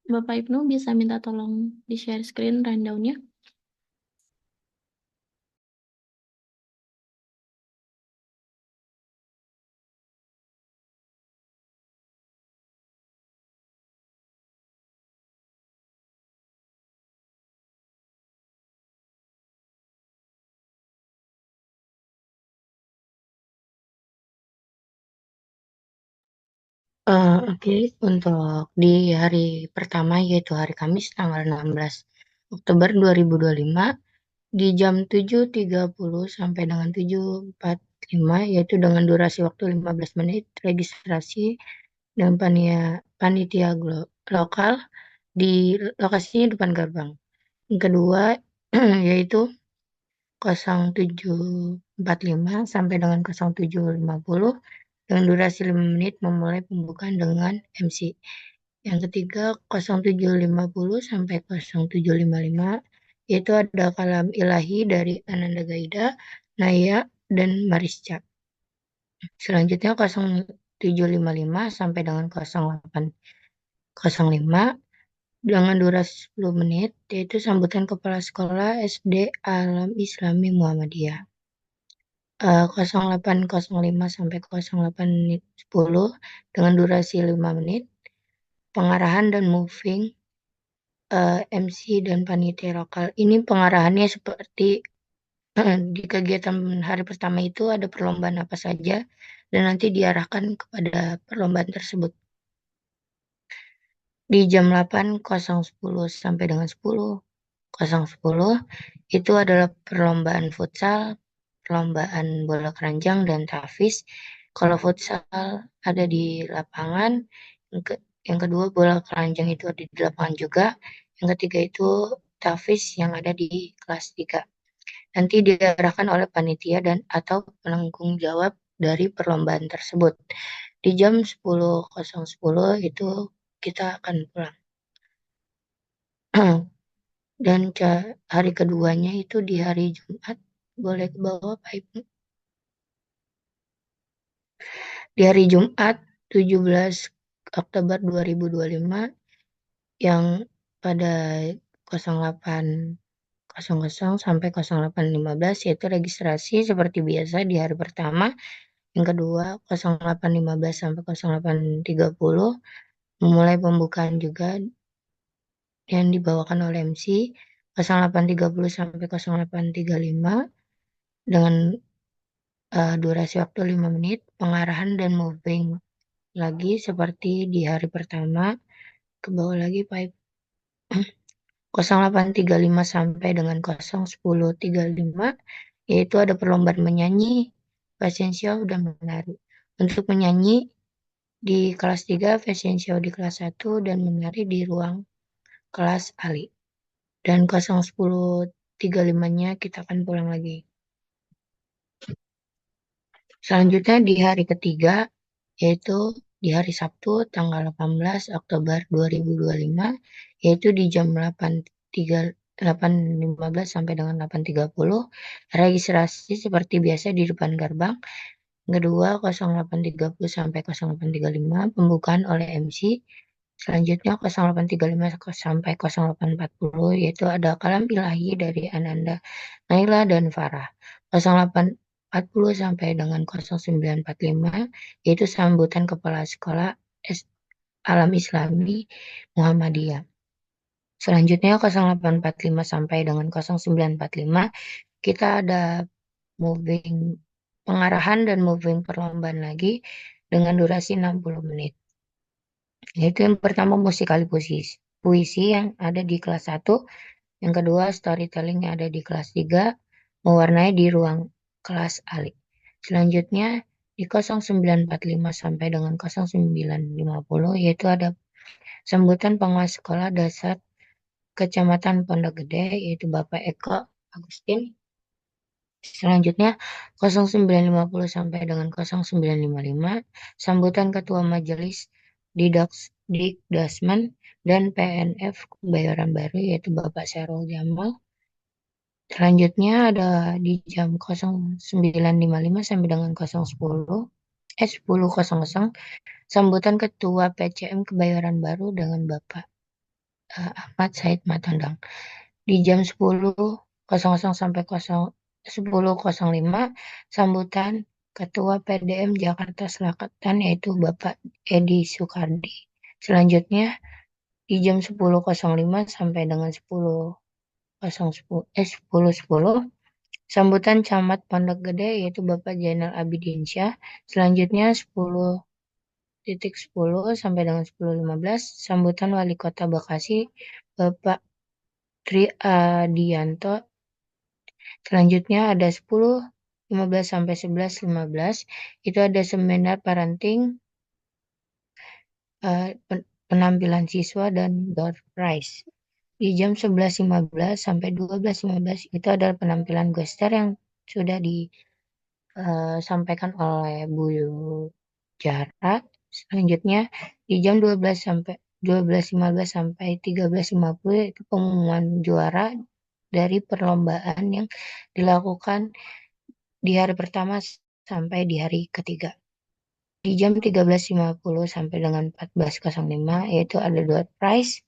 Bapak Ibnu bisa minta tolong di share screen rundown-nya. Oke, untuk di hari pertama yaitu hari Kamis tanggal 16 Oktober 2025 di jam 7.30 sampai dengan 7.45 yaitu dengan durasi waktu 15 menit registrasi dan panitia lokal di lokasinya depan gerbang. Yang kedua yaitu 07.45 sampai dengan 07.50 dengan durasi 5 menit memulai pembukaan dengan MC. Yang ketiga 07.50 sampai 07.55 yaitu ada kalam ilahi dari Ananda Gaida, Naya, dan Marisca. Selanjutnya 07.55 sampai dengan 08.05 dengan durasi 10 menit yaitu sambutan Kepala Sekolah SD Alam Islami Muhammadiyah. 08.05 sampai 08.10 dengan durasi 5 menit pengarahan dan moving MC dan panitia lokal. Ini pengarahannya seperti di kegiatan hari pertama itu ada perlombaan apa saja dan nanti diarahkan kepada perlombaan tersebut. Di jam 8.010 sampai dengan 10.010 itu adalah perlombaan futsal, perlombaan bola keranjang dan tahfiz. Kalau futsal ada di lapangan, yang kedua bola keranjang itu ada di lapangan juga, yang ketiga itu tahfiz yang ada di kelas 3. Nanti diarahkan oleh panitia dan atau penanggung jawab dari perlombaan tersebut. Di jam 10.010 itu kita akan pulang. Dan hari keduanya itu di hari Jumat. Boleh ke bawah Pak Ibu. Di hari Jumat 17 Oktober 2025 yang pada 08.00 sampai 08.15 yaitu registrasi seperti biasa di hari pertama. Yang kedua 08.15 sampai 08.30 memulai pembukaan juga yang dibawakan oleh MC. 08.30 sampai 08.35 dengan durasi waktu 5 menit pengarahan dan moving lagi seperti di hari pertama. Ke bawah lagi Pak. 08.35 sampai dengan 0.10.35 yaitu ada perlombaan menyanyi, fashion show, dan menari. Untuk menyanyi di kelas 3, fashion show di kelas 1, dan menari di ruang kelas Ali. Dan 0.10.35-nya kita akan pulang lagi. Selanjutnya di hari ketiga, yaitu di hari Sabtu tanggal 18 Oktober 2025, yaitu di jam 8.15 sampai dengan 8.30, registrasi seperti biasa di depan gerbang. Kedua 08.30 sampai 08.35 pembukaan oleh MC. Selanjutnya 08.35 sampai 08.40 yaitu ada kalam ilahi dari Ananda, Naila, dan Farah. 08.40 sampai dengan 09.45 yaitu sambutan Kepala Sekolah Alam Islami Muhammadiyah. Selanjutnya 08.45 sampai dengan 09.45 kita ada moving pengarahan dan moving perlombaan lagi dengan durasi 60 menit. Yaitu yang pertama musikali puisi yang ada di kelas 1, yang kedua storytelling yang ada di kelas 3, mewarnai di ruang kelas Ali. Selanjutnya di 09.45 sampai dengan 09.50 yaitu ada sambutan penguasa sekolah dasar Kecamatan Pondok Gede yaitu Bapak Eko Agustin. Selanjutnya 09.50 sampai dengan 09.55 sambutan Ketua Majelis Dikdasmen dan PNF Kebayoran Baru yaitu Bapak Syarul Jamal. Selanjutnya ada di jam 09.55 sampai dengan 10.00 sambutan Ketua PCM Kebayoran Baru dengan Bapak Ahmad Said Matondang. Di jam 10.00 sampai 10.05 sambutan Ketua PDM Jakarta Selatan yaitu Bapak Edi Sukardi. Selanjutnya di jam 10.05 sampai dengan 10.10 sambutan Camat Pondok Gede yaitu Bapak Zainal Abidin Syah. Selanjutnya 10.10 sampai dengan 10.15 sambutan Wali Kota Bekasi Bapak Tri Adianto. Selanjutnya ada 10.15 sampai 11.15 itu ada seminar parenting, penampilan siswa dan door prize. Di jam 11.15 sampai 12.15 itu adalah penampilan Ghoster yang sudah disampaikan oleh Bu Jara. Selanjutnya di jam 12 sampai 12.15 sampai 13.50 itu pengumuman juara dari perlombaan yang dilakukan di hari pertama sampai di hari ketiga. Di jam 13.50 sampai dengan 14.05 yaitu ada door prize.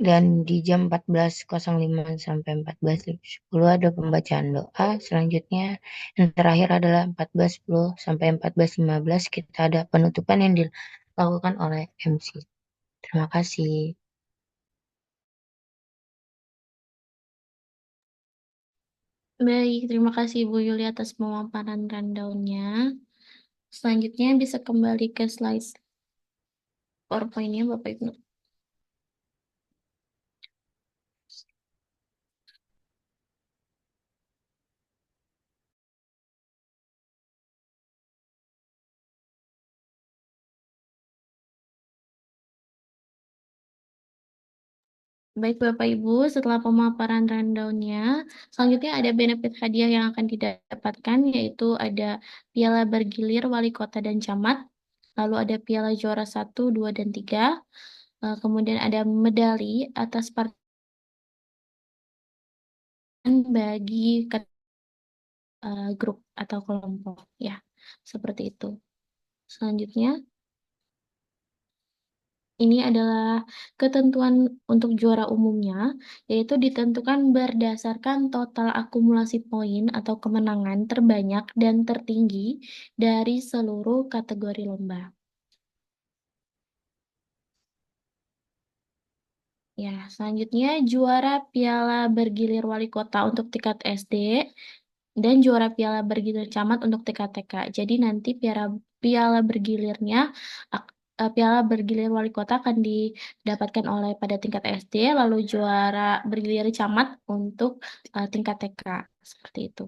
Dan di jam 14.05 sampai 14.10 ada pembacaan doa. Selanjutnya yang terakhir adalah 14.10 sampai 14.15 kita ada penutupan yang dilakukan oleh MC. Terima kasih. Baik, terima kasih Ibu Yuli atas pemaparan rundown-nya. Selanjutnya bisa kembali ke slide PowerPoint-nya Bapak Ibu. Baik Bapak Ibu, setelah pemaparan rundown-nya, selanjutnya ada benefit hadiah yang akan didapatkan, yaitu ada piala bergilir wali kota dan camat, lalu ada piala juara 1, 2, dan 3, kemudian ada medali atas bagi grup atau kelompok, ya, seperti itu. Selanjutnya, ini adalah ketentuan untuk juara umumnya, yaitu ditentukan berdasarkan total akumulasi poin atau kemenangan terbanyak dan tertinggi dari seluruh kategori lomba. Ya, selanjutnya juara Piala Bergilir Wali Kota untuk tingkat SD dan juara Piala Bergilir Camat untuk tingkat TK. Jadi nanti piala bergilirnya Piala Bergilir Wali Kota akan didapatkan oleh pada tingkat SD, lalu juara bergilir camat untuk tingkat TK. Seperti itu.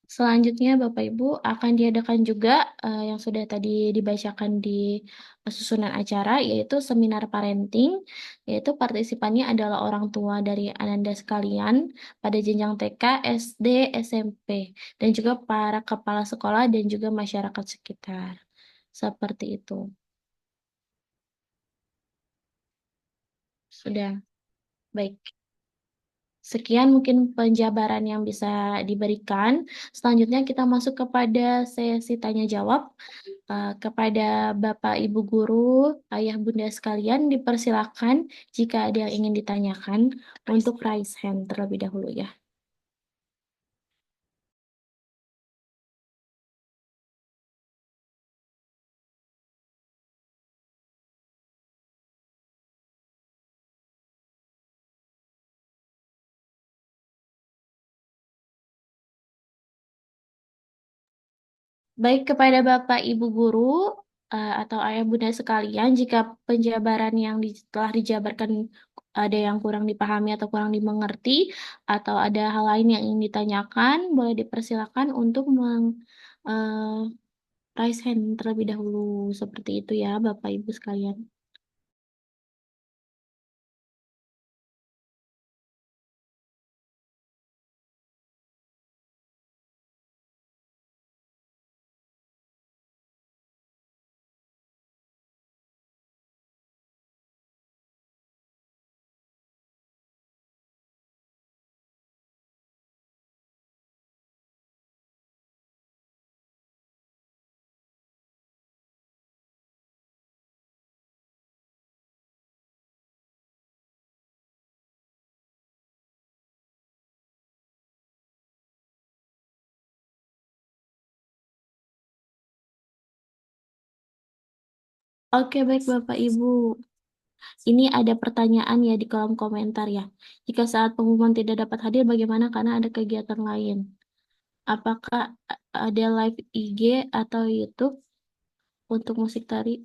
Selanjutnya Bapak Ibu akan diadakan juga yang sudah tadi dibacakan di susunan acara, yaitu seminar parenting, yaitu partisipannya adalah orang tua dari Ananda sekalian pada jenjang TK, SD, SMP, dan juga para kepala sekolah dan juga masyarakat sekitar. Seperti itu. Sudah. Baik. Sekian mungkin penjabaran yang bisa diberikan. Selanjutnya kita masuk kepada sesi tanya jawab. Kepada Bapak Ibu Guru, Ayah Bunda sekalian, dipersilakan jika ada yang ingin ditanyakan untuk raise hand terlebih dahulu ya. Baik kepada Bapak Ibu Guru atau Ayah Bunda sekalian, jika penjabaran yang telah dijabarkan ada yang kurang dipahami atau kurang dimengerti, atau ada hal lain yang ingin ditanyakan, boleh dipersilakan untuk raise hand terlebih dahulu. Seperti itu ya Bapak Ibu sekalian. Oke, baik Bapak Ibu. Ini ada pertanyaan ya di kolom komentar ya. Jika saat pengumuman tidak dapat hadir, bagaimana karena ada kegiatan lain? Apakah ada live IG atau YouTube untuk musik tari?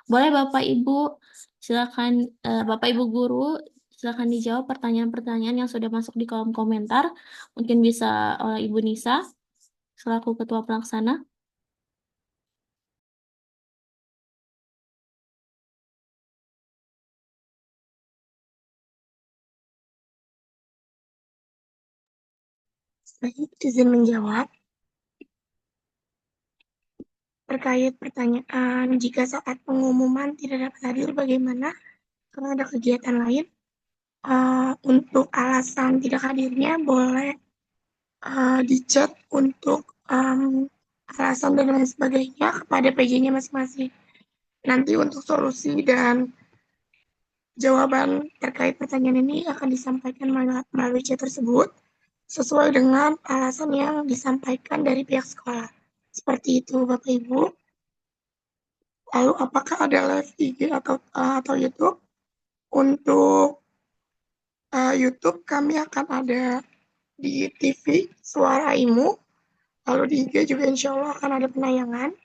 Boleh Bapak Ibu, silakan Bapak Ibu guru, silakan dijawab pertanyaan-pertanyaan yang sudah masuk di kolom komentar. Mungkin bisa oleh Ibu Nisa selaku Ketua Pelaksana. Baik, izin menjawab. Terkait pertanyaan, jika saat pengumuman tidak dapat hadir, bagaimana? Karena ada kegiatan lain. Untuk alasan tidak hadirnya, boleh di chat untuk alasan dan lain sebagainya kepada PJ-nya masing-masing. Nanti untuk solusi dan jawaban terkait pertanyaan ini akan disampaikan melalui chat tersebut sesuai dengan alasan yang disampaikan dari pihak sekolah. Seperti itu, Bapak Ibu. Lalu apakah ada live IG atau YouTube? Untuk YouTube kami akan ada di TV Suara Imu. Lalu di IG juga insya Allah akan ada penayangan.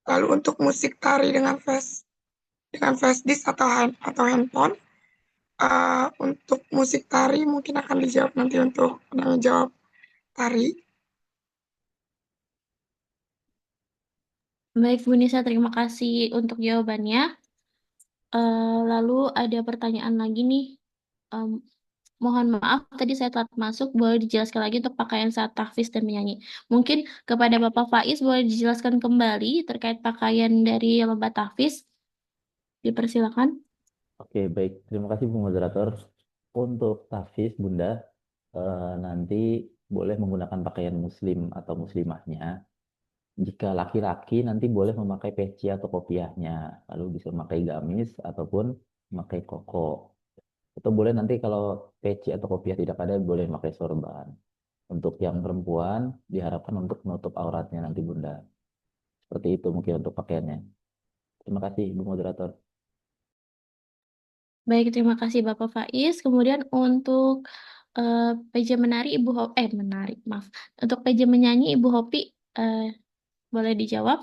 Lalu untuk musik tari dengan flash disk atau handphone, untuk musik tari mungkin akan dijawab nanti untuk penanggung jawab tari. Baik Bu Nisa, terima kasih untuk jawabannya. Lalu ada pertanyaan lagi nih. Mohon maaf, tadi saya telat masuk. Boleh dijelaskan lagi untuk pakaian saat tahfiz dan menyanyi. Mungkin kepada Bapak Faiz boleh dijelaskan kembali terkait pakaian dari lomba tahfiz. Dipersilakan. Oke, baik. Terima kasih Bu Moderator. Untuk tahfiz, Bunda, nanti boleh menggunakan pakaian muslim atau muslimahnya. Jika laki-laki nanti boleh memakai peci atau kopiahnya, lalu bisa memakai gamis ataupun memakai koko. Atau boleh nanti kalau peci atau kopiah tidak ada, boleh memakai sorban. Untuk yang perempuan diharapkan untuk menutup auratnya nanti Bunda. Seperti itu mungkin untuk pakaiannya. Terima kasih Ibu Moderator. Baik, terima kasih Bapak Faiz. Kemudian untuk PJ menari Ibu Hopi, menari, maaf. Untuk PJ menyanyi Ibu Hopi, boleh dijawab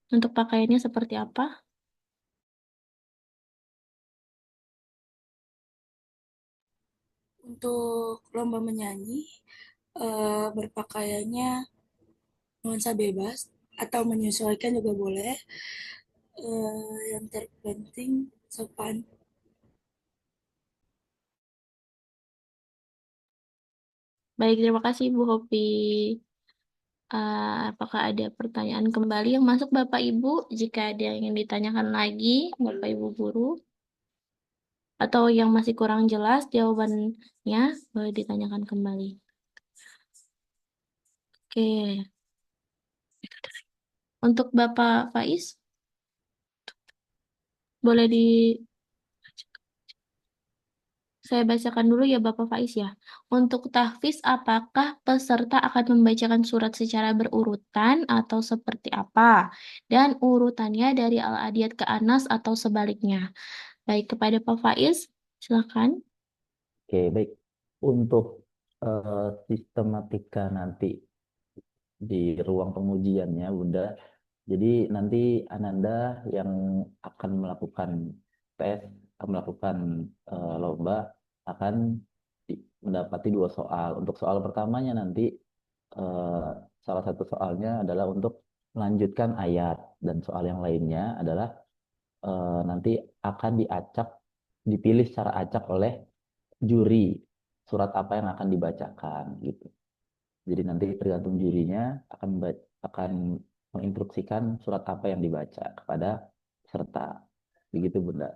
untuk pakaiannya seperti apa? Untuk lomba menyanyi, berpakaiannya nuansa bebas atau menyesuaikan juga boleh. Yang terpenting sopan. Baik, terima kasih Ibu Hopi. Apakah ada pertanyaan kembali yang masuk Bapak Ibu? Jika ada yang ingin ditanyakan lagi, Bapak Ibu guru, atau yang masih kurang jelas jawabannya, boleh ditanyakan kembali. Oke. Untuk Bapak Faiz, boleh saya bacakan dulu ya Bapak Faiz ya. Untuk tahfiz, apakah peserta akan membacakan surat secara berurutan atau seperti apa? Dan urutannya dari Al-Adiyat ke Anas atau sebaliknya? Baik, kepada Pak Faiz, silakan. Oke, baik. Untuk sistematika nanti di ruang pengujiannya, Bunda. Jadi nanti Ananda yang akan melakukan tes, akan melakukan lomba, akan mendapati 2 soal. Untuk soal pertamanya nanti eh, salah satu soalnya adalah untuk melanjutkan ayat, dan soal yang lainnya adalah nanti akan dipilih secara acak oleh juri surat apa yang akan dibacakan gitu. Jadi nanti tergantung jurinya akan menginstruksikan surat apa yang dibaca kepada peserta. Begitu, Bunda.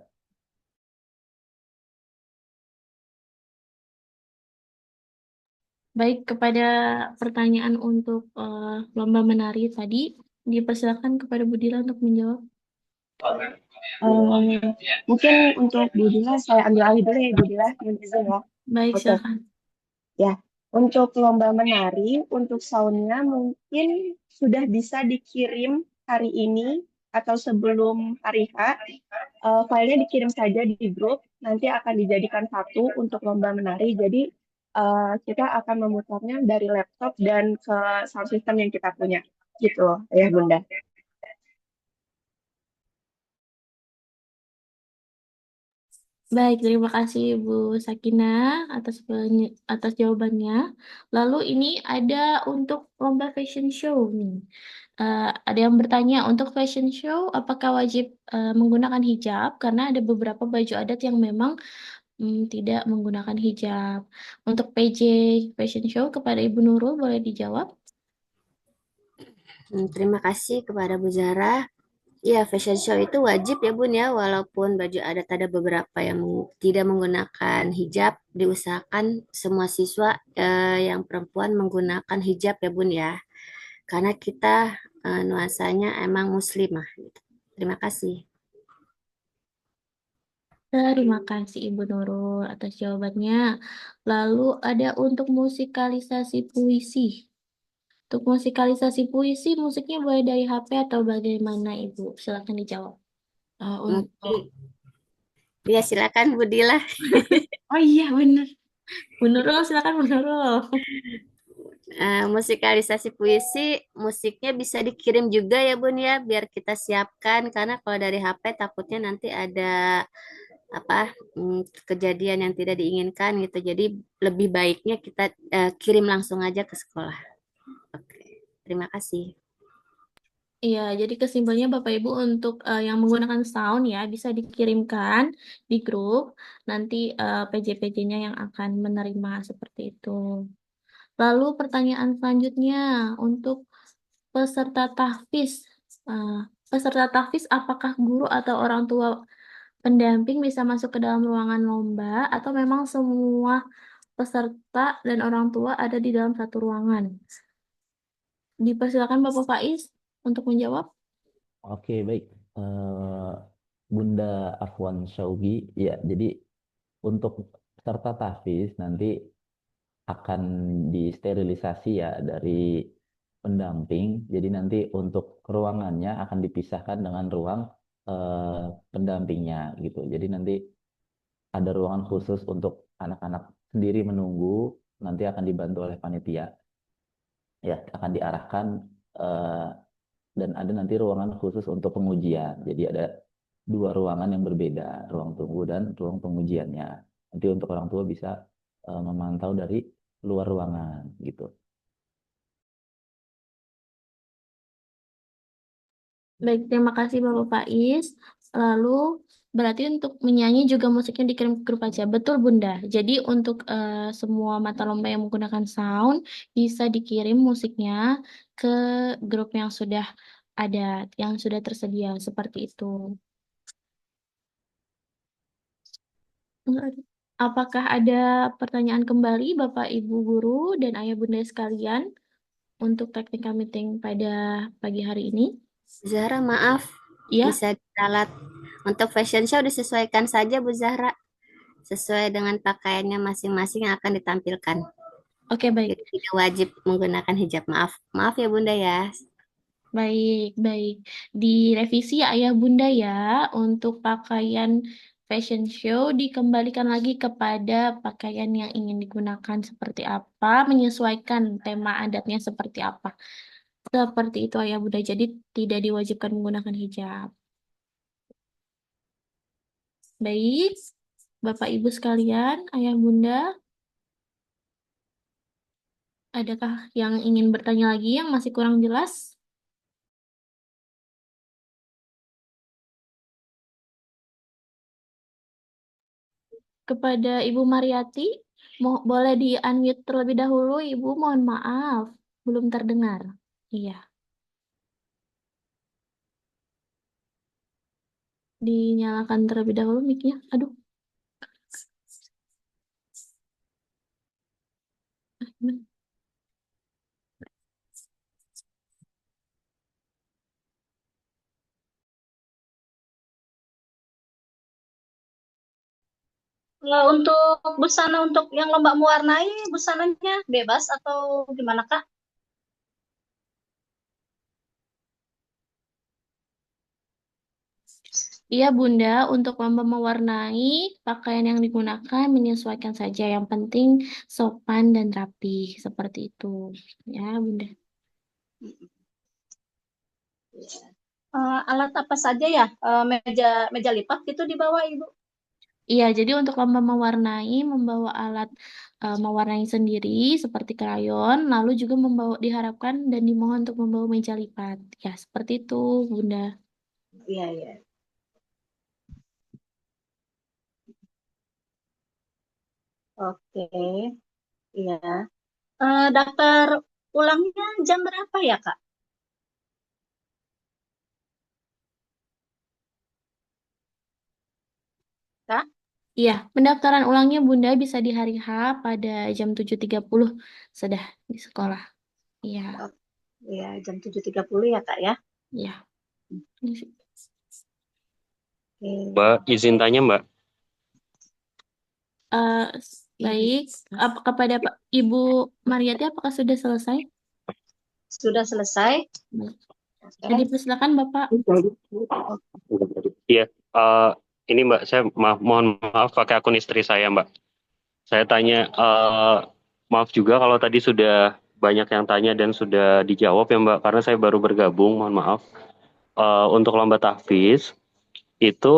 Baik, kepada pertanyaan untuk lomba menari tadi, dipersilakan kepada Bu Dila untuk menjawab. Mungkin untuk Bu Dila saya ambil alih dulu ya Bu Dila, mohon izin ya. Baik, Oke. silakan. Ya, untuk lomba menari, untuk soundnya mungkin sudah bisa dikirim hari ini atau sebelum hari H, filenya dikirim saja di grup, nanti akan dijadikan satu untuk lomba menari. Jadi kita akan memutarnya dari laptop dan ke sound system yang kita punya. Gitu, ya Bunda. Baik, terima kasih Bu Sakina atas jawabannya. Lalu ini ada untuk lomba fashion show nih. Ada yang bertanya untuk fashion show apakah wajib menggunakan hijab karena ada beberapa baju adat yang memang tidak menggunakan hijab. Untuk PJ fashion show kepada Ibu Nurul boleh dijawab? Terima kasih kepada Bu Zara. Ya, fashion show itu wajib ya Bun ya, walaupun baju adat ada beberapa yang tidak menggunakan hijab, diusahakan semua siswa yang perempuan menggunakan hijab ya Bun ya, karena kita nuansanya emang muslimah. Gitu. Terima kasih. Terima kasih Ibu Nurul atas jawabannya. Lalu ada untuk musikalisasi puisi. Untuk musikalisasi puisi, musiknya boleh dari HP atau bagaimana Ibu? Silakan dijawab. Mungkin, ya silakan Bu Dila. Oh iya benar. Bu Nurul, silakan Bu Nurul. Musikalisasi puisi, musiknya bisa dikirim juga ya Bun ya, biar kita siapkan, karena kalau dari HP takutnya nanti ada kejadian yang tidak diinginkan gitu. Jadi lebih baiknya kita kirim langsung aja ke sekolah. Oke, terima kasih. Iya, jadi kesimpulannya Bapak Ibu untuk yang menggunakan sound ya bisa dikirimkan di grup. Nanti PJ-PJ-nya yang akan menerima seperti itu. Lalu pertanyaan selanjutnya untuk peserta tahfiz. Peserta tahfiz apakah guru atau orang tua pendamping bisa masuk ke dalam ruangan lomba atau memang semua peserta dan orang tua ada di dalam satu ruangan? Dipersilakan Bapak Faiz untuk menjawab. Oke, baik. Bunda Afwan Syaugi, ya, jadi untuk peserta tahfiz nanti akan disterilisasi ya dari pendamping. Jadi nanti untuk ruangannya akan dipisahkan dengan ruang pendampingnya gitu. Jadi nanti ada ruangan khusus untuk anak-anak sendiri menunggu, nanti akan dibantu oleh panitia. Ya, akan diarahkan dan ada nanti ruangan khusus untuk pengujian. Jadi ada dua ruangan yang berbeda, ruang tunggu dan ruang pengujiannya. Nanti untuk orang tua bisa memantau dari luar ruangan gitu. Baik, terima kasih Bapak Faiz. Lalu berarti untuk menyanyi juga musiknya dikirim ke grup aja. Betul Bunda. Jadi untuk semua mata lomba yang menggunakan sound bisa dikirim musiknya ke grup yang sudah ada, yang sudah tersedia seperti itu. Apakah ada pertanyaan kembali Bapak Ibu guru dan Ayah Bunda sekalian untuk technical meeting pada pagi hari ini? Zahra, maaf, Ya. bisa diralat. Untuk fashion show disesuaikan saja Bu Zahra, sesuai dengan pakaiannya masing-masing yang akan ditampilkan. Oke, baik. Jadi tidak wajib menggunakan hijab. Maaf ya Bunda ya. Baik, baik. Direvisi ya Ayah Bunda ya, untuk pakaian fashion show dikembalikan lagi kepada pakaian yang ingin digunakan seperti apa, menyesuaikan tema adatnya seperti apa. Seperti itu Ayah Bunda, jadi tidak diwajibkan menggunakan hijab. Baik, Bapak Ibu sekalian, Ayah Bunda, adakah yang ingin bertanya lagi yang masih kurang jelas? Kepada Ibu Mariati, boleh di-unmute terlebih dahulu, Ibu. Mohon maaf, belum terdengar. Iya. Dinyalakan terlebih dahulu mic-nya. Aduh. Untuk busana untuk yang lomba mewarnai, busananya bebas atau gimana, Kak? Iya, Bunda, untuk lomba mewarnai, pakaian yang digunakan menyesuaikan saja. Yang penting sopan dan rapi, seperti itu. Ya, Bunda. Alat apa saja ya? Meja meja lipat gitu dibawa Ibu. Iya, jadi untuk lomba mewarnai, membawa alat mewarnai sendiri seperti krayon, lalu juga diharapkan dan dimohon untuk membawa meja lipat. Ya, seperti itu, Bunda. Iya, iya. Oke, iya. Daftar ulangnya jam berapa ya, Kak? Kak? Iya, pendaftaran ulangnya Bunda bisa di hari H pada jam 7.30 sudah di sekolah. Iya, Oh, iya, jam 7.30 ya, Kak ya. iya. Oke. Mbak, izin tanya Mbak. Baik, kepada Pak Ibu Mariati, apakah sudah selesai? Sudah selesai. Jadi persilakan Bapak. Iya, ini Mbak, saya mohon maaf pakai akun istri saya Mbak. Saya tanya, maaf juga kalau tadi sudah banyak yang tanya dan sudah dijawab ya Mbak, karena saya baru bergabung, mohon maaf. Untuk lomba tahfiz, itu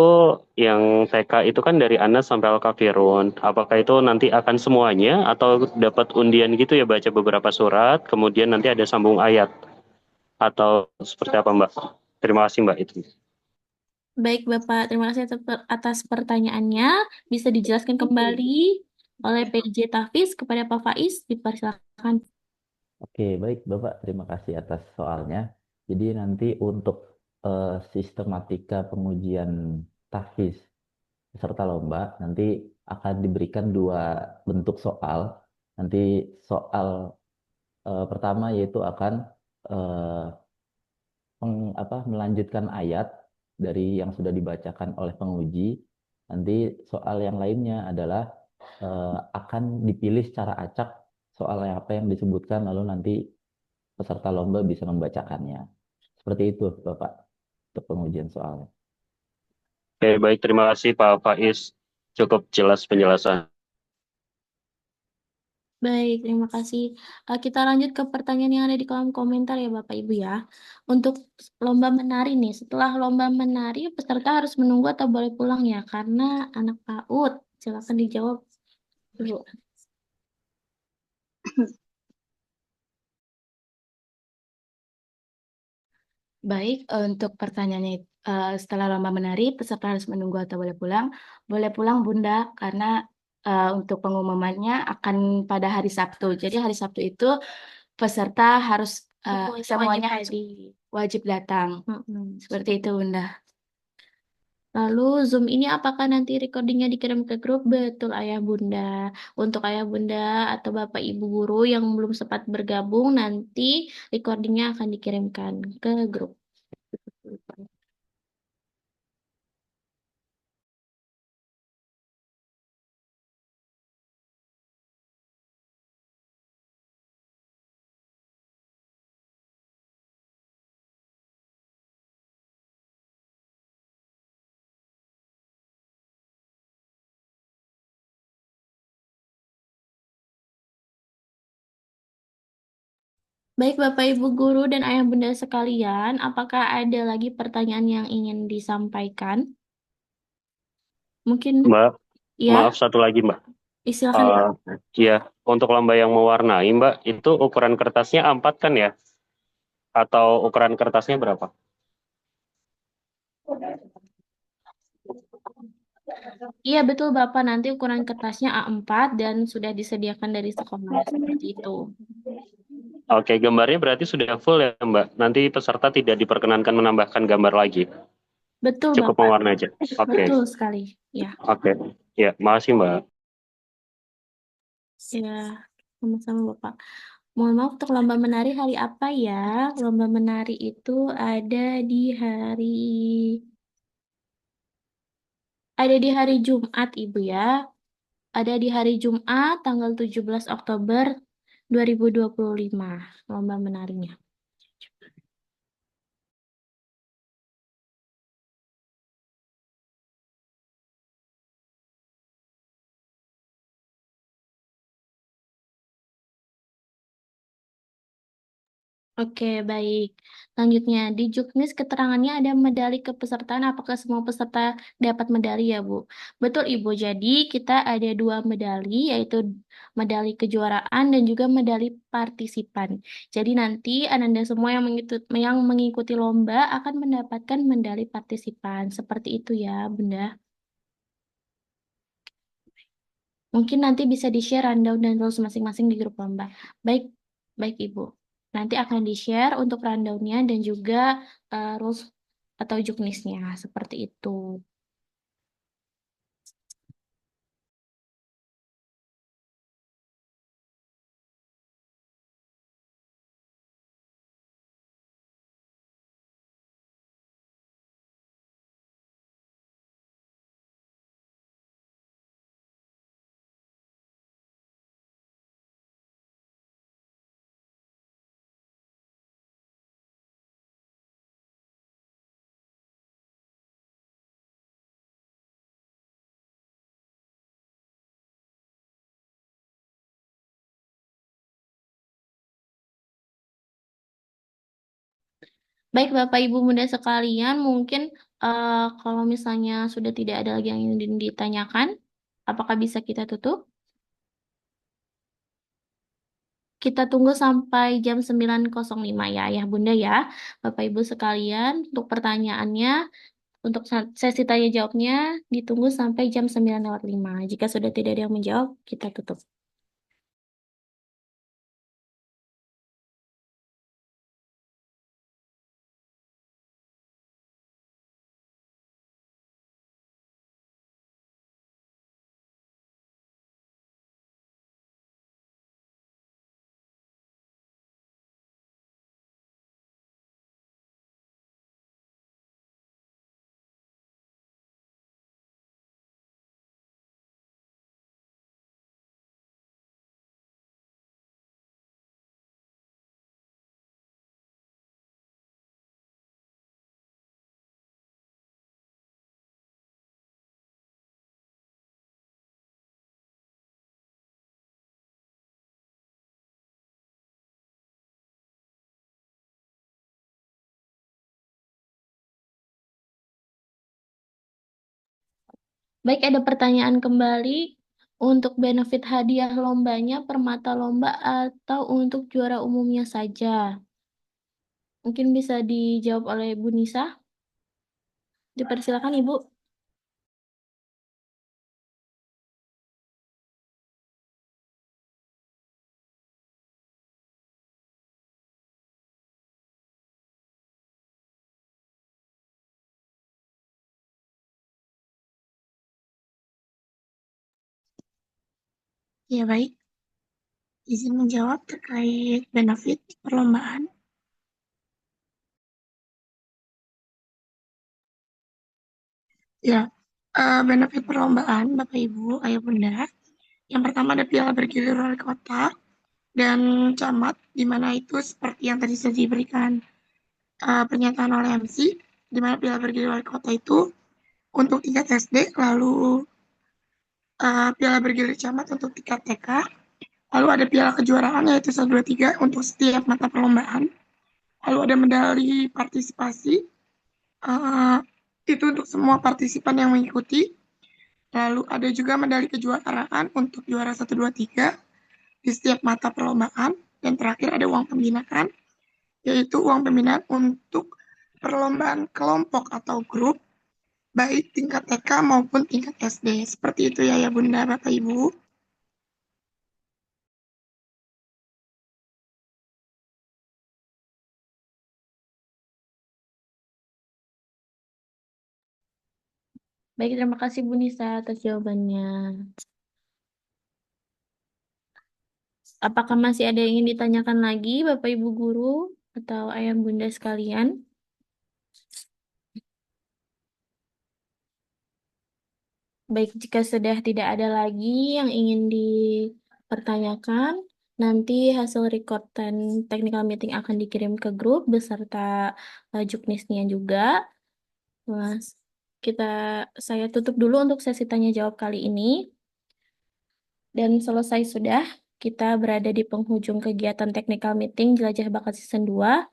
yang TK itu kan dari Anas sampai Al-Kafirun. Apakah itu nanti akan semuanya atau dapat undian gitu ya, baca beberapa surat, kemudian nanti ada sambung ayat? Atau seperti apa Mbak? Terima kasih Mbak itu. Baik Bapak, terima kasih atas pertanyaannya. Bisa dijelaskan kembali oleh PJ Tahfiz kepada Pak Faiz, dipersilakan. Oke, baik Bapak, terima kasih atas soalnya. Jadi nanti untuk sistematika pengujian tahfiz peserta lomba nanti akan diberikan dua bentuk soal. Nanti soal pertama yaitu akan eh, melanjutkan ayat dari yang sudah dibacakan oleh penguji. Nanti soal yang lainnya adalah akan dipilih secara acak soal apa yang disebutkan, lalu nanti peserta lomba bisa membacakannya. Seperti itu, Bapak, untuk pengujian soalnya. Oke, baik. Terima kasih Pak Faiz. Cukup jelas penjelasan. Baik, terima kasih. Kita lanjut ke pertanyaan yang ada di kolom komentar ya Bapak Ibu ya. Untuk lomba menari nih, setelah lomba menari peserta harus menunggu atau boleh pulang ya? Karena anak PAUD. Silakan dijawab dulu. Baik, untuk pertanyaannya setelah lomba menari, peserta harus menunggu atau boleh pulang? Boleh pulang, Bunda, karena untuk pengumumannya akan pada hari Sabtu. Jadi hari Sabtu itu peserta harus semuanya wajib datang. Seperti itu, Bunda. Lalu Zoom ini apakah nanti recordingnya dikirim ke grup? Betul Ayah Bunda. Untuk Ayah Bunda atau Bapak Ibu guru yang belum sempat bergabung, nanti recordingnya akan dikirimkan ke grup. Baik Bapak Ibu guru dan Ayah Bunda sekalian, apakah ada lagi pertanyaan yang ingin disampaikan? Mungkin Mbak, ya, maaf satu lagi Mbak. silakan. Ya, untuk lomba yang mewarnai Mbak, itu ukuran kertasnya A4 kan ya? Atau ukuran kertasnya berapa? Iya betul Bapak, nanti ukuran kertasnya A4 dan sudah disediakan dari sekolah seperti itu. Oke, gambarnya berarti sudah full ya Mbak. Nanti peserta tidak diperkenankan menambahkan gambar lagi. Betul Cukup Bapak. mewarna aja. Oke. Betul sekali. Ya. Oke. Ya, makasih Mbak. Ya, sama-sama Bapak. Mohon maaf untuk lomba menari hari apa ya? Lomba menari itu ada di hari Jumat Ibu ya. Ada di hari Jumat tanggal 17 Oktober 2025 lomba menarinya. Oke, baik. Selanjutnya, di Juknis keterangannya ada medali kepesertaan. Apakah semua peserta dapat medali ya, Bu? Betul, Ibu. Jadi, kita ada 2 medali, yaitu medali kejuaraan dan juga medali partisipan. Jadi, nanti Ananda semua yang mengikuti lomba akan mendapatkan medali partisipan. Seperti itu ya, Bunda. Mungkin nanti bisa di-share rundown dan rules masing-masing di grup lomba. Baik, baik Ibu. Nanti akan di-share untuk rundownnya dan juga rules atau juknisnya. Seperti itu. Baik Bapak Ibu Muda sekalian, mungkin kalau misalnya sudah tidak ada lagi yang ingin ditanyakan, apakah bisa kita tutup? Kita tunggu sampai jam 9.05 ya, Ayah Bunda ya. Bapak Ibu sekalian, untuk pertanyaannya, untuk sesi tanya jawabnya ditunggu sampai jam 9.05. Jika sudah tidak ada yang menjawab, kita tutup. Baik, ada pertanyaan kembali untuk benefit hadiah lombanya per mata lomba atau untuk juara umumnya saja. Mungkin bisa dijawab oleh Bu Nisa. Dipersilakan Ibu. Ya baik, izin menjawab terkait benefit perlombaan. Ya, benefit perlombaan Bapak Ibu, Ayah Bunda. Yang pertama ada piala bergilir wali kota dan camat, di mana itu seperti yang tadi sudah diberikan pernyataan oleh MC, di mana piala bergilir wali kota itu untuk tingkat SD, lalu piala bergilir camat untuk tingkat TK, lalu ada piala kejuaraan yaitu 1, 2, 3 untuk setiap mata perlombaan, lalu ada medali partisipasi, itu untuk semua partisipan yang mengikuti, lalu ada juga medali kejuaraan untuk juara 1, 2, 3 di setiap mata perlombaan, dan terakhir ada uang pembinaan, yaitu uang pembinaan untuk perlombaan kelompok atau grup, baik tingkat TK maupun tingkat SD. Seperti itu ya, ya Bunda, Bapak Ibu. Baik, terima kasih Bu Nisa atas jawabannya. Apakah masih ada yang ingin ditanyakan lagi Bapak Ibu guru atau Ayah Bunda sekalian? Baik, jika sudah tidak ada lagi yang ingin dipertanyakan, nanti hasil record dan technical meeting akan dikirim ke grup beserta juknisnya juga. Mas, saya tutup dulu untuk sesi tanya jawab kali ini. Dan selesai sudah. kita berada di penghujung kegiatan technical meeting Jelajah Bakat Season 2.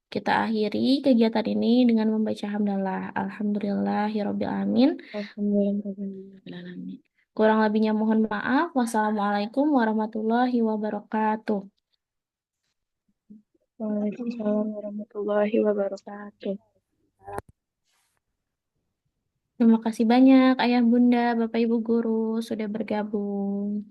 Kita akhiri kegiatan ini dengan membaca hamdalah. Alhamdulillahirabbil alamin. Alhamdulillahirrahmanirrahim. Kurang lebihnya mohon maaf. Wassalamualaikum warahmatullahi wabarakatuh. Waalaikumsalam warahmatullahi wabarakatuh. Terima kasih banyak Ayah Bunda, Bapak Ibu Guru sudah bergabung.